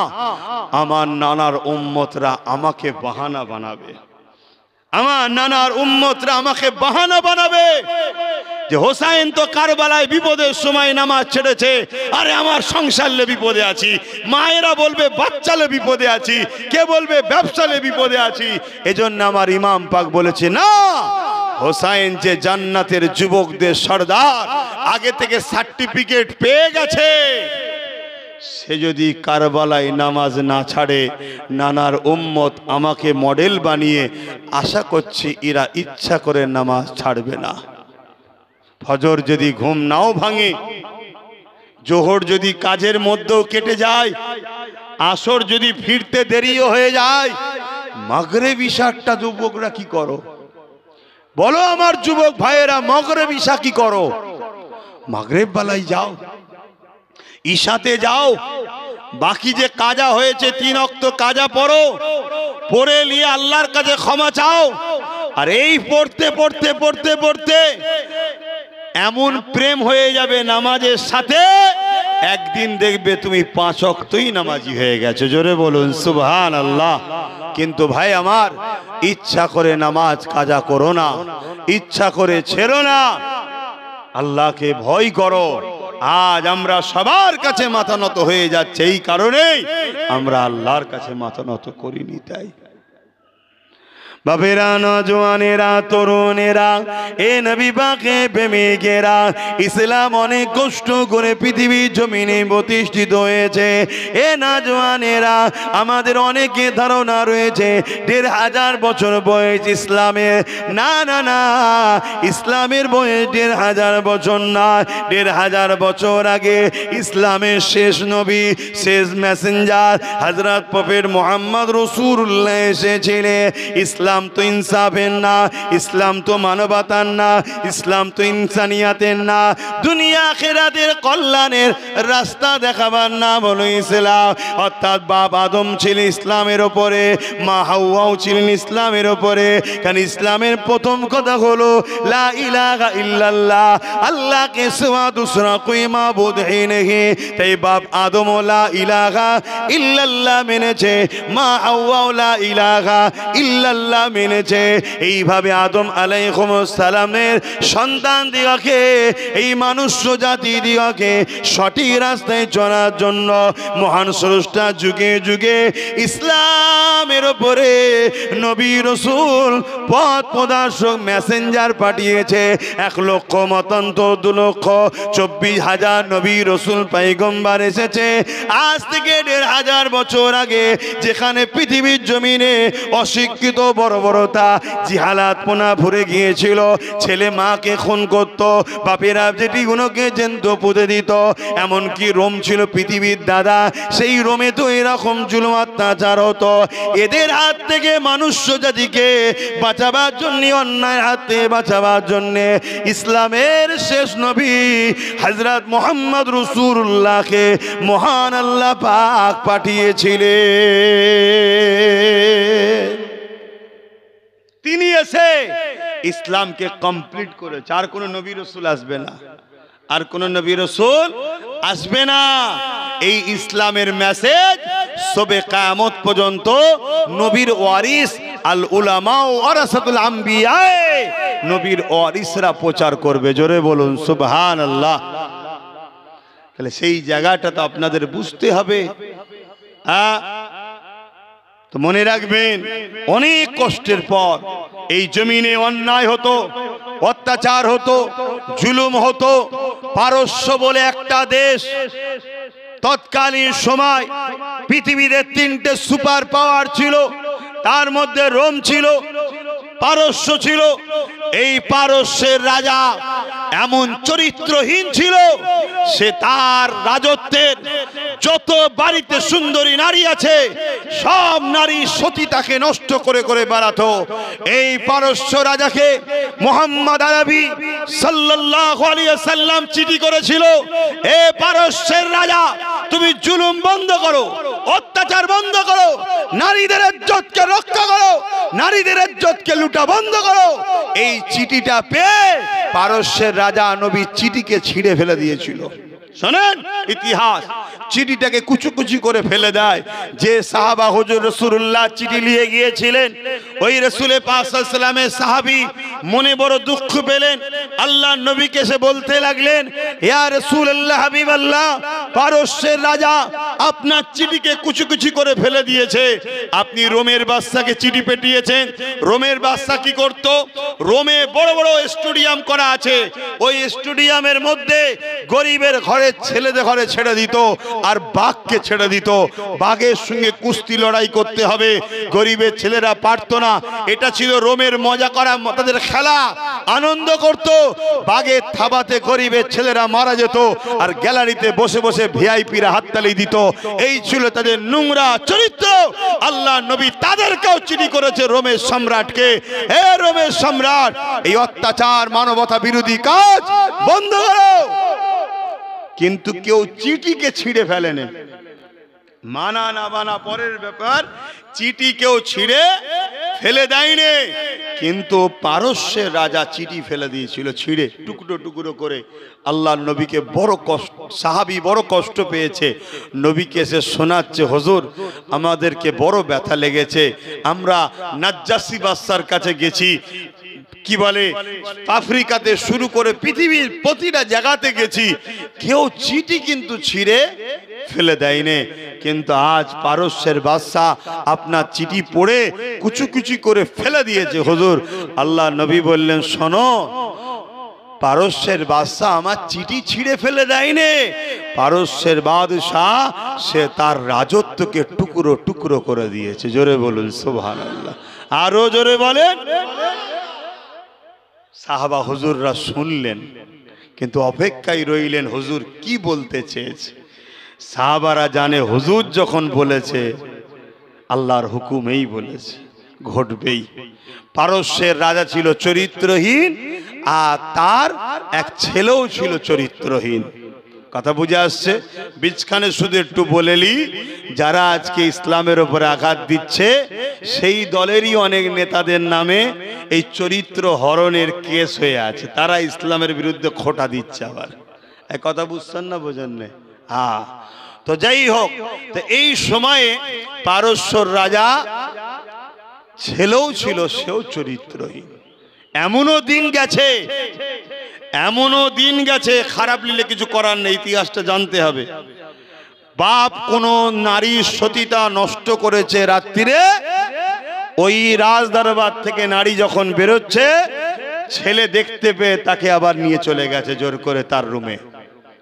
আমার নানার উম্মতরা আমাকে বাহানা বানাবে, আমার নানার উম্মতরা আমাকে বাহানা বানাবে যে হোসাইন তো কারবালায় বিপদের সময় নামাজ ছেড়েছে, আরে আমার সংসারে বিপদে আছি, মায়েরা বলবে বাচ্চালে বিপদে আছি, কে বলবে ব্যবসালে বিপদে আছি। এজন্য আমার ইমাম পাক বলেছে না, হোসাইন যে জান্নাতের যুবকদের সর্দার, আগে থেকে সার্টিফিকেট পেয়ে গেছে, সে যদি কারবালায় নামাজ না ছাড়ে, নানার উম্মত আমাকে মডেল বানিয়ে আশা করছি এরা ইচ্ছা করে নামাজ ছাড়বে না। ফজর যদি ঘুম নাও ভাঙে, জোহর যদি কাজের মধ্যেও কেটে যায়, আসর যদি ফিরতে দেরিও হয়ে যায়, মাগরিব ইশাটা যুবকরা কি করো বলো? আমার যুবক ভাইয়েরা, মাগরিব ইশা কি করো? মাগরিব বেলায় যাও, ইশাতে যাও, বাকি যে কাজা হয়েছে 3 ওয়াক্ত কাজা পড়ো, পড়ে নিয়ে আল্লাহর কাছে ক্ষমা চাও। আর এই পড়তে পড়তে পড়তে পড়তে এমন প্রেম হয়ে যাবে নামাজের সাথে, একদিন দেখবে তুমি 5 ওয়াক্তই নামাজি হয়ে গেছো। জোরে বলুন সুবহানাল্লাহ। কিন্তু ভাই আমার, ইচ্ছা করে নামাজ কাজা করো না, ইচ্ছা করে ছেড়ো না, আল্লাহকে ভয় করো। আজ আমরা সবার কাছে মাথা নত হয়ে যাচ্ছে, এই কারণেই আমরা আল্লাহর কাছে মাথা নত করিনি। তাই বাবেরা, নজওয়ানেরা, তরুণেরা, এ নবী পাকে প্রেমিকেরা, ইসলাম অনেক কষ্ট করে পৃথিবীর জমিনে প্রতিষ্ঠিত হয়েছে। এ নজওয়ানেরা, আমাদের অনেকে ধারণা রয়েছে 1500 বছর বয়স ইসলামের। না না না, ইসলামের বয়স 1500 বছর না। 1500 বছর আগে ইসলামের শেষ নবী, শেষ মেসেঞ্জার হযরত প্রফেট মুহাম্মদ রাসূলুল্লাহ এসেছিলেন। ইসলাম তো ইনসাফের না, ইসলাম তো মানবতার না, ইসলাম তো ইনসানিয়াতের না, দুনিয়া আখিরাতের কল্যাণের রাস্তা দেখাবার নাম হলো ইসলাম। অর্থাৎ বাপ আদম ছিল ইসলামের ওপরে, মা হাওয়াও ছিলেন ইসলামের ওপরে। কারণ ইসলামের প্রথম কথা হলো লা ইলাহা ইল্লাল্লাহ, আল্লাহকে সিওয়া দুসরা কোই মাবুদ হে নেহি। তাই বাপ আদম লা ইলাহা ইল্লাল্লাহ মেনেছে, মা হাওয়াও লা ইলাহা ইল্লাল্লাহ মেনেছে। এইভাবে আদম আলাইহিস সালামের সন্তান দিগকে, এই মানুষ জাতি দিগকে সঠিক রাস্তায় চলার জন্য মহান স্রষ্টা যুগে যুগে ইসলামের উপরে নবী রাসূল পথ প্রদর্শক মেসেঞ্জার পাঠিয়েছে। 1 লক্ষ মতান্ত 2 লক্ষ 24,000 নবী রাসূল পয়গম্বর এসেছে। আজ থেকে 1500 বছর আগে যেখানে পৃথিবীর জমিনে অশিক্ষিত বর্বরতা, জিহালাতপনা ভরে গিয়েছিল, ছেলে মাকে খুন করত, বাপেরা যেটিগুলোকে জ্যান্ত পুঁতে দিত, এমনকি রোম ছিল পৃথিবীর দাদা, সেই রোমে তো এরকম জুলুম অত্যাচার হতো। এদের হাত থেকে মনুষ্য জাতিকে বাঁচাবার জন্য, অন্যায় হাত থেকে বাঁচাবার জন্য ইসলামের শেষ নবী হযরত মুহাম্মদ রাসূলুল্লাহকে মহান আল্লাহ পাক পাঠিয়েছিলেন। তিনি এসে ইসলামকে কমপ্লিট করেছে। আর কোন নবী রাসূল আসবে না, আর কোন নবী রাসূল আসবে না। এই ইসলামের মেসেজ সবে কিয়ামত পর্যন্ত নবীর ওয়ারিস আল উলামা ওয়ারাসাতুল আম্বিয়া, নবীর ওয়ারিসরা প্রচার করবে। জোরে বলুন সুবহানাল্লাহ। তাহলে সেই জায়গাটা তো আপনাদের বুঝতে হবে। তো মনে রাখবেন, অনেক কষ্টের পর এই জমিনে অন্যায় হতো, অত্যাচার হতো, জুলুম হতো। পারস্য বলে একটা দেশ, তৎকালীন সময় পৃথিবীতে 3টে সুপার পাওয়ার ছিল, তার মধ্যে রোম ছিল, পারস্য ছিল। এই পারস্যের রাজা এমন চরিত্রহীন ছিল, সে তার রাজত্বের যত বাড়িতে সুন্দরী নারী আছে সব নারী সতীতাকে নষ্ট করে করে বেড়াতো। এই পারস্য রাজাকে মুহাম্মদ আরবি সাল্লাল্লাহু আলাইহি ওয়াসাল্লাম চিঠি করেছিল, এ পারস্যের রাজা, তুমি জুলুম বন্ধ করো, অত্যাচার বন্ধ করো, নারীদের ইজ্জতকে রক্ষা করো, নারীদের ইজ্জতকে লুটা বন্ধ করো। এই চিঠিটা পেয়ে পারস্যের রাজা নবী চিঠিকে ছিঁড়ে ফেলে দিয়েছিল। শোনেন ইতিহাস, চিঠিটাকে কুচি করে ফেলে দেয়। যে সাহাবা হুজুর রাসূলুল্লাহ চিঠি নিয়ে গিয়েছিলেন, ওই রাসূলে পাক সাল্লাল্লাহু আলাইহি ওয়াসাল্লামের সাহাবী মনে বড় দুঃখ পেলেন। আল্লাহর নবীকে এসে বলতে লাগলেন, ইয়া রাসূলুল্লাহ, হাবিবাল্লাহ, পারস্যের রাজা আপনার চিঠিকে কুচি কুচি করে ফেলে দিয়েছে। আপনি রোমের বাদশাকে চিঠি পাঠিয়েছেন। রোমের বাদশা কি করত? রোমে বড় বড় স্টেডিয়াম করা আছে, ওই স্টেডিয়ামের মধ্যে গরিবের ঘরে ছেলেদের ঘরে ছেড়ে দিত, আর বাঘকে ছেড়ে দিত। বাঘের সঙ্গে কুস্তি লড়াই করতে হবে, গরিবের ছেলেরা পারত না। এটা ছিল রোমের মজা করা, তাদের খেলা, আনন্দ করত। বাঘের থাবাতে গরিবের ছেলেরা মারা যেত, আর গ্যালারিতে বসে বসে ভিআইপিরা হাততালি দিত। এই ছিল তাদের নোংরা চরিত্র। আল্লাহ নবী তাদেরকেও চিঠি করেছে রোমের সম্রাটকে, হে রোমের সম্রাট, এই অত্যাচার মানবতা বিরোধী কাজ বন্ধ করো। কিন্তু কেউ চিঠিকে ছিঁড়ে ফেলেনি। মানা না মানা পরের ব্যাপার, চিঠি কেউ ছিঁড়ে ফেলে দেয়নি। কিন্তু পারস্যের রাজা চিঠি ফেলে দিয়েছিল ছিঁড়ে, টুকরো টুকরো করে। আল্লাহ নবীকে বড় কষ্ট, সাহাবী বড় কষ্ট পেয়েছে। নবীকে এসে শোনাচ্ছে, হুজুর আমাদেরকে বড় ব্যথা লেগেছে, আমরা নাজ্জাসী বাদশার কাছে গেছি, কি বলে আফ্রিকাতে শুরু করে পৃথিবীর প্রতিটা জায়গাতে গেছি, কেউ চিঠি কিন্তু ছিঁড়ে ফেলে দেয়নি। কিন্তু আজ পারস্যের বাদশা আপনার চিঠি পড়ে কুচু কুচি করে ফেলে দিয়েছে। হুজুর, আল্লাহ নবী বললেন, শোনো, পারস্যের বাদশা আমার চিঠি ছিঁড়ে ফেলে দেয়নি। পারস্যের বাদশাহ সে তার রাজত্বকে টুকরো টুকরো করে দিয়েছে। জোরে বলুন সুবহানাল্লাহ, আরো জোরে বলেন। সাহাবা হুজুররা শুনলেন, কিন্তু অপেক্ষায় রইলেন হুজুর কি বলতে চেয়েছে। সাহাবারা জানে হুজুর যখন বলেছে আল্লাহর হুকুমেই বলেছে, ঘটবেই। পারস্যের রাজা ছিল চরিত্রহীন, আর তার এক ছেলেও ছিল চরিত্রহীন। কথা বুঝে আসছে? বিচখানে শুধু একটু বলেলি, যারা আজকে ইসলামের উপরে আঘাত দিচ্ছে সেই দলেরই অনেক নেতাদের নামে এই চরিত্র হরণের কেস হয়ে আছে। তারা ইসলামের বিরুদ্ধে খোঁটা দিচ্ছে। আবার এই কথা বুঝছেন না, বোঝেন না? হ্যাঁ, তো যাই হোক, তো এই সময়ে পারস্যর রাজা ছেলেও ছিল, সেও চরিত্রহীন। এমনও দিন গেছে, এমনও দিন গেছে, খারাপ নিলে কিছু করার নেই, ইতিহাসটা জানতে হবে। বাপ কোন নারীর সতীতা নষ্ট করেছে রাত্রিরে, ওই রাজদরবার থেকে নারী যখন বেরোচ্ছে, ছেলে দেখতে পেয়ে তাকে আবার নিয়ে চলে গেছে জোর করে তার রুমে।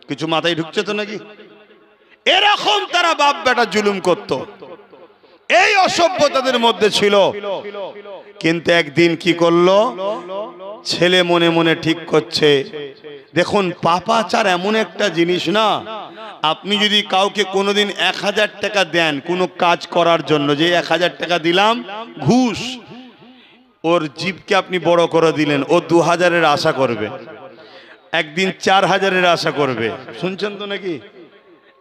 কিছু মাথায় ঢুকছে তো নাকি? এরকম তারা বাপ বেটা জুলুম করত, এই অসভ্য তাদের মধ্যে ছিল। কিন্তু একদিন কি করলো, ছেলে মনে মনে ঠিক করছে, দেখুন পাপাচার এমন একটা জিনিস না, আপনি যদি কাউকে কোনোদিন 1000 টাকা দেন কোনো কাজ করার জন্য, যে 1000 টাকা দিলাম ঘুষ, ওর জীবকে আপনি বড় করে দিলেন, ও 2000-এর আশা করবে, একদিন 4000-এর আশা করবে। শুনছেন তো নাকি?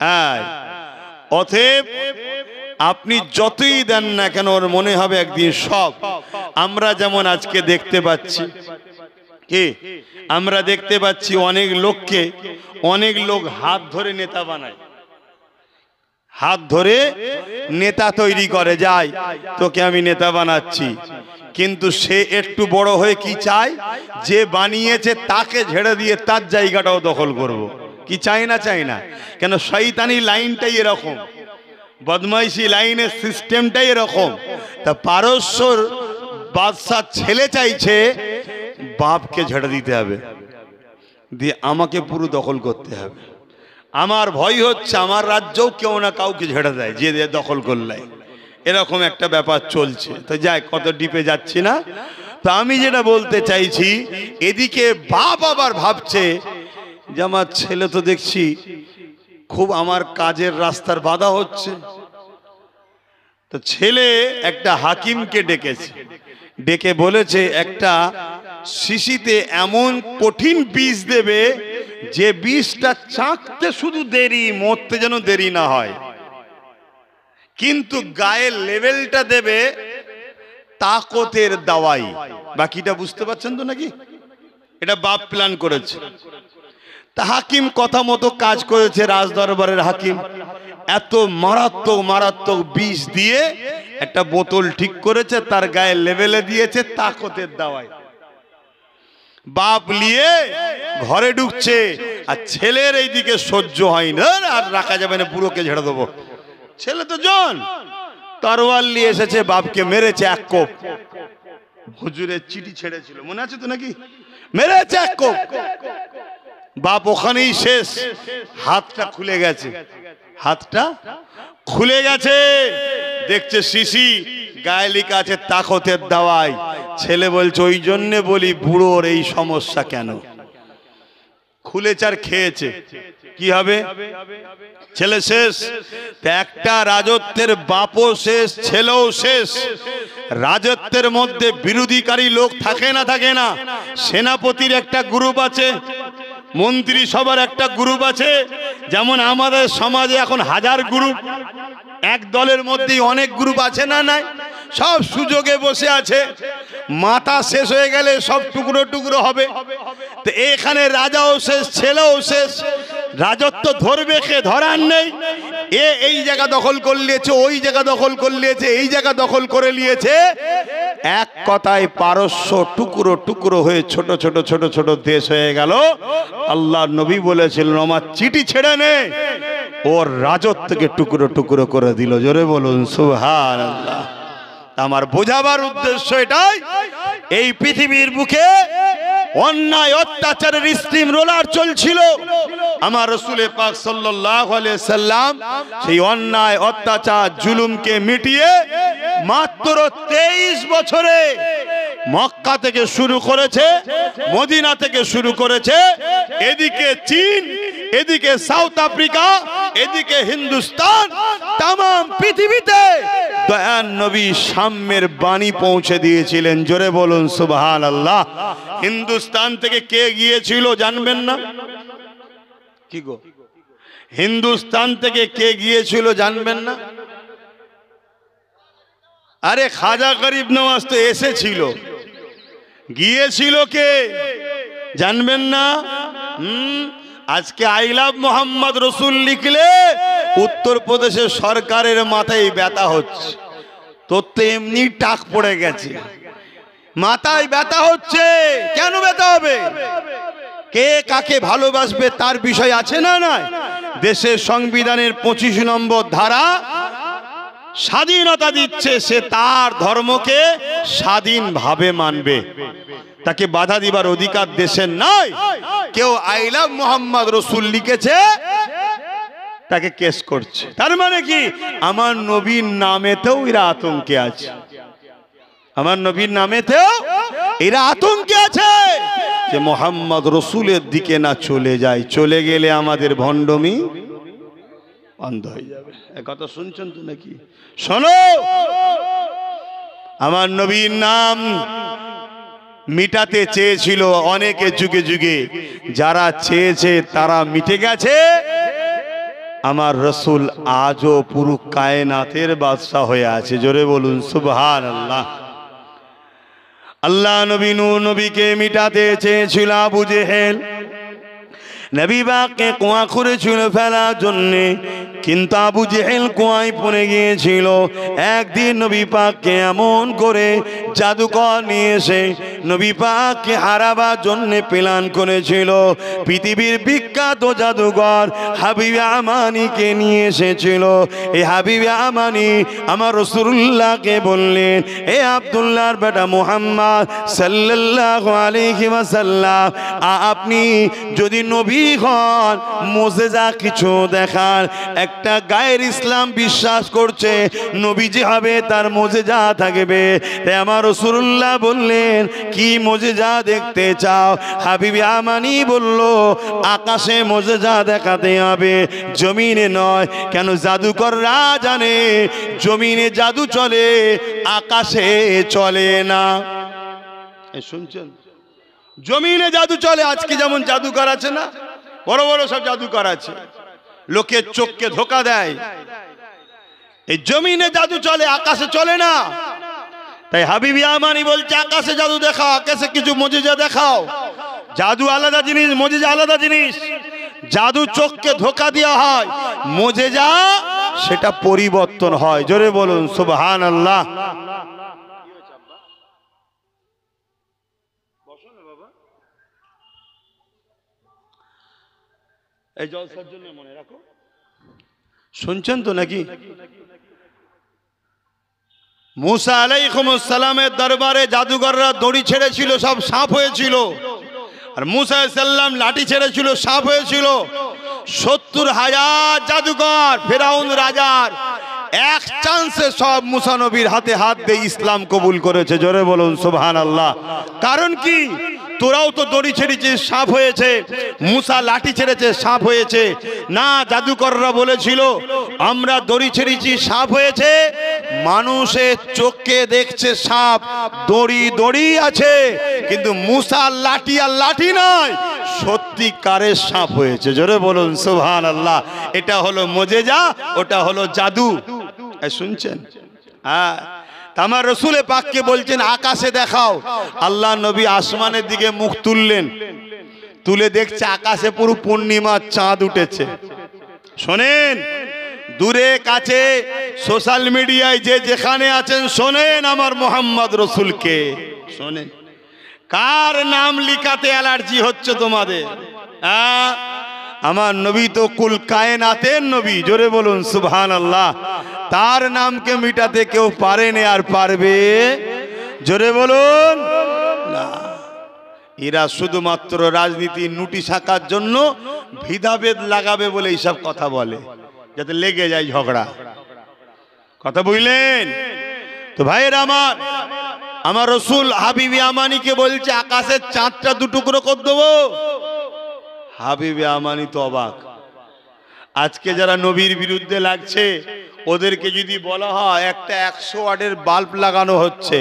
হ্যাঁ, অতএব আপনি যতই দেন না কেন, ওর মনে হবে একদিন সব। আমরা যেমন আজকে দেখতে পাচ্ছি, কি আমরা দেখতে পাচ্ছি অনেক লোককে, অনেক লোক হাত ধরে নেতা বানায়, হাত ধরে নেতা তৈরি করে, যায় তোকে আমি নেতা বানাচ্ছি। কিন্তু সে একটু বড় হয়ে কি চায়, যে বানিয়েছে তাকে ঝেড়ে দিয়ে তার জায়গাটাও দখল করব। কি চাই না? চাই না কেন? শয়তানি লাইনটাই এরকম, বদমাইশি লাইনের সিস্টেমটাই এরকম। তা পারস্যর বাদশার ছেলে চাইছে বাপকে ঝেড়ে দিতে হবে, দিয়ে আমাকে পুরো দখল করতে হবে। আমার ভয় হচ্ছে আমার রাজ্যও কেউ না কাউকে ঝেড়ে দেয়, যে দখল করলে। এরকম একটা ব্যাপার চলছে। তো যাই, কত ডিপে যাচ্ছি না। তো আমি যেটা বলতে চাইছি, এদিকে বাপ আবার ভাবছে যে আমার ছেলে তো দেখছি খুব আমার কাজের রাস্তার বাধা হচ্ছে। তো ছেলে একটা হাকিমকে ডেকেছে, ডেকে বলেছে একটা শিশিতে এমন কঠিন বিষ দেবে, যে বিষটা চাকতে শুধু দেরি, মরতে যেন দেরি না হয়, কিন্তু গায়ের লেভেলটা দেবে তাকতের দাওয়াই। বাকিটা বুঝতে পারছেন তো নাকি? এটা বাপ প্ল্যান করেছে। তা হাকিম কথা মতো কাজ করেছে। রাজদরবারের হাকিম এত মারাত্মক মারাত্মক বিষ দিয়ে একটা বোতল ঠিক করেছে, তার গায়ে লেভেলে দিয়েছে তাকতের দাওয়াই। বাপ নিয়ে ঘরে ঢুকছে, আর ছেলের এই দিকে সহ্য হয় না, আর রাখা যাবে না, বুড়োকে ঝেড়ে দেবো। ছেলে তো জন তরোয়াল নিয়ে এসেছে, বাপকে মেরেছে এক কোপ। হুজুরের চিঠি ছেড়েছিল, মনে আছে তো নাকি? মেরেছে এক কোপ, বাপ ওখানেই শেষ। হাতটা খুলে গেছে, হাতটা খুলে গেছে, দেখছে শিশি, গায়ে লেখা আছে তাকতের দাওয়াই। ছেলে বলছে ওই জন্যে বলি বুড়োর এই সমস্যা কেন। খুলেছে আর খেয়েছে, কি হবে? ছেলে শেষ। একটা রাজত্বের বাপও শেষ, ছেলেও শেষ। রাজত্বের মধ্যে বিরোধীকারী লোক থাকে না, থাকে না? সেনাপতির একটা গ্রুপ আছে, মন্ত্রী সবার একটা গ্রুপ আছে। যেমন আমাদের সমাজে এখন হাজার গ্রুপ, এক দলের মধ্যেই অনেক গ্রুপ আছে না নাই? সব সুযোগে বসে আছে, মাথা শেষ হয়ে গেলে সব টুকরো টুকরো হবে। তো এখানে রাজাও শেষ, ছেলেও শেষ। রাজত্ব ধরবে কে? ধরার নেই। এই জায়গা দখল করে নিয়েছে, ওই জায়গা দখল করে নিয়েছে, এই জায়গা দখল করে নিয়েছে। এক কথায় পারস্য টুকরো টুকরো হয়ে ছোট ছোট ছোট ছোট দেশ হয়ে গেল। আল্লাহ নবী বলেছিলেন আমার চিঠি ছেড়ে নে, ওর রাজত্বকে টুকরো টুকরো করে দিল। জোরে বলুন সুবহানাল্লাহ। আমার বোঝাবার উদ্দেশ্য এটাই, এই পৃথিবীর বুকে অন্যায় অত্যাচারের স্টিম রোলার চলছিল। আমার রাসূল পাক সাল্লাল্লাহু আলাইহি সাল্লাম সেই অন্যায় অত্যাচার জুলুমকে মিটিয়ে মাত্র 23 বছরে মক্কা থেকে শুরু করেছে, মদিনা থেকে শুরু করেছে, এদিকে চীন, এদিকে সাউথ আফ্রিকা, এদিকে হিন্দুস্তান, তাম পৃথিবীতে দয়ার নবী সাম্যের বাণী পৌঁছে দিয়েছিলেন। জোরে বলুন সুবহানাল্লাহ। হিন্দুস্তান থেকে কে গিয়েছিল জানবেন না? কি গো, হিন্দুস্তান থেকে কে গিয়েছিল জানবেন না? আরে খাজা গরিব নওয়াজ তো এসেছিল, গিয়েছিল কে জানবেন না? আজকে আই লাভ মোহাম্মদ রসুল লিখলে উত্তরপ্রদেশের সরকারের মাথায় ব্যথা হচ্ছে। তোর তো এমনি টাক পড়ে গেছে, মাথায় ব্যথা হচ্ছে। কেন ব্যথা হবে? কে কাকে ভালোবাসবে তার বিষয় আছে না? নয়। দেশের সংবিধানের 25 নম্বর ধারা স্বাধীনতা দিচ্ছে, সে তার ধর্মকে স্বাধীনভাবে মানবে, তাকে বাধা দিবার অধিকার দেশের নয়। কেউ আই লাভ মোহাম্মদ রসুল লিখেছে, তাকে কেস করছে। তার মানে কি? আমার নবীর নামেতেও এরা আতঙ্কে আছে, আমার নবীর নামেতেও এরা আতঙ্কে আছে যে মোহাম্মদ রসুলের দিকে না চলে যায়। চলে গেলে আমাদের ভণ্ডমি বন্ধ হয়ে যাবে। কথা শুনছেন তো নাকি? শোনো, আমার নবীর নাম মিটাতে চেয়েছিল অনেকে যুগে যুগে, যারা চেয়েছে তারা মিটে গেছে। আমার রসুল আজও পুরো কায়নাতের বাদশা হয়ে আছে। জোরে বলুন সুবহানাল্লাহ। আল্লাহ নবী নূহ নবীকে মিটাতে চেয়েছিল আবু জেহেল, নবী পাককে কুয়া করেছিল ফেলার জন্যে, কিন্তু আবু জেহেল কুয়ায় পড়ে গিয়েছিল। একদিন নবী পাককে এমন করে জাদুকর নিয়ে এসে নবী পাককে হারাবার জন্যে প্ল্যান করেছিল। পৃথিবীর বিখ্যাত জাদুকর হাবিব আমানিকে নিয়ে এসেছিল। এই হাবিব আমানি আমার রাসূলুল্লাহকে বললেন, এ আব্দুল্লাহর বেটা মুহাম্মদ সাল্লাল্লাহু আলাইহি ওয়াসাল্লাম, আপনি যদি নবী হন, মুজিজা কিছু দেখান। একটা গায়ের ইসলাম বিশ্বাস করছে নবী যে হবে তার মুজিজা থাকবে। তাই আমার রাসূলুল্লাহ বললেন, কি মুজিজা দেখতে চাও? হাবিব আমানি বলল, আকাশে মুজিজা দেখাতে হবে, জমিনে নয়। কেন? জাদুকররা জানে জমিনে জাদু চলে, আকাশে চলে না। শুনছেন? জমিনে জাদু চলে। আজকে যেমন জাদুকর আছে না, বড় বড় সব জাদুকর আছে, লোকের চোখকে ধোকা দেয়। এই জমিনে জাদু চলে, আকাশে চলে না। তাই হাবিব আমানি বলছে, আকাশে জাদু দেখাও, আকাশে কিছু মুজিজা দেখাও। জাদু আলাদা জিনিস, মুজিজা আলাদা জিনিস। জাদু চোখকে ধোকা দেওয়া হয়, মুজিজা সেটা পরিবর্তন হয়। জোরে বলুন সুবহানাল্লাহ। এই জলসার জন্য মনে রাখো। শুনছেন তো নাকি? মুসা আলাইহিস সালামের দরবারে জাদুকররা দড়ি ছেড়েছিল, সব সাপ হয়েছিল। আর মুসা আলাইহিস সালাম লাঠি ছেড়েছিল, সাপ হয়েছিল। 70,000 জাদুকর ফেরাউন রাজার এক চান্সে সব মুসা নবীর হাতে হাত দিয়ে ইসলাম কবুল করেছে। জোরে বলুন সুবহানাল্লাহ। কারণ কি? তোরাও তো দড়ি ছেড়েছিস, সাপ হয়েছে। মুসা লাঠি ছেড়েছে, সাপ হয়েছে না। জাদুকররা বলেছিল আমরা দড়ি ছেড়েছি, সাপ হয়েছে। মানুষের চোখে দেখছে সাপ, দড়ি দড়ি আছে, কিন্তু মুসা লাঠি আর লাঠি নয়, সত্যিকারের সাপ হয়েছে। জোরে বলুন সুবহানাল্লাহ। এটা হলো মুজিজা, ওটা হলো জাদু। শুনছেন? হ্যাঁ। আমার রসুলে পাককে বলছেন আকাশে দেখাও। আল্লাহ নবী আসমানের দিকে মুখ তুললেন, তুলে দেখছে আকাশে পুরো পূর্ণিমার চাঁদ উঠেছে। শোনেন, দূরে কাছে সোশ্যাল মিডিয়ায় যে যেখানে আছেন শোনেন আমার মোহাম্মদ রসুলকে। শোনেন, কার নাম লিখাতে অ্যালার্জি হচ্ছে তোমাদের? হ্যাঁ, আমার নবী তো কুল কায়নাতের নবী। জোরে বলুন সুবহানাল্লাহ। তার নামকে মিটাতে কেউ পারেনি, আর পারবে? জোরে বলুন না। এরা শুধুমাত্র রাজনীতি নুটি শাখার জন্য ভেদাভেদ লাগাবে বলে এইসব কথা বলে, যাতে লেগে যায় ঝগড়া। কথা বুঝলেন তো ভাইয়ের আমার? আমার রসুল হাবিবি আমানিকে বলছে আকাশের চাঁদটা দুটুকরো করে দেবো। হাবিবি আমানি তো অবাক। আজকে যারা নবীর বিরুদ্ধে লাগছে ওদেরকে যদি বলা হয় একটা 100 ওয়াটের বাল্ব লাগানো হচ্ছে,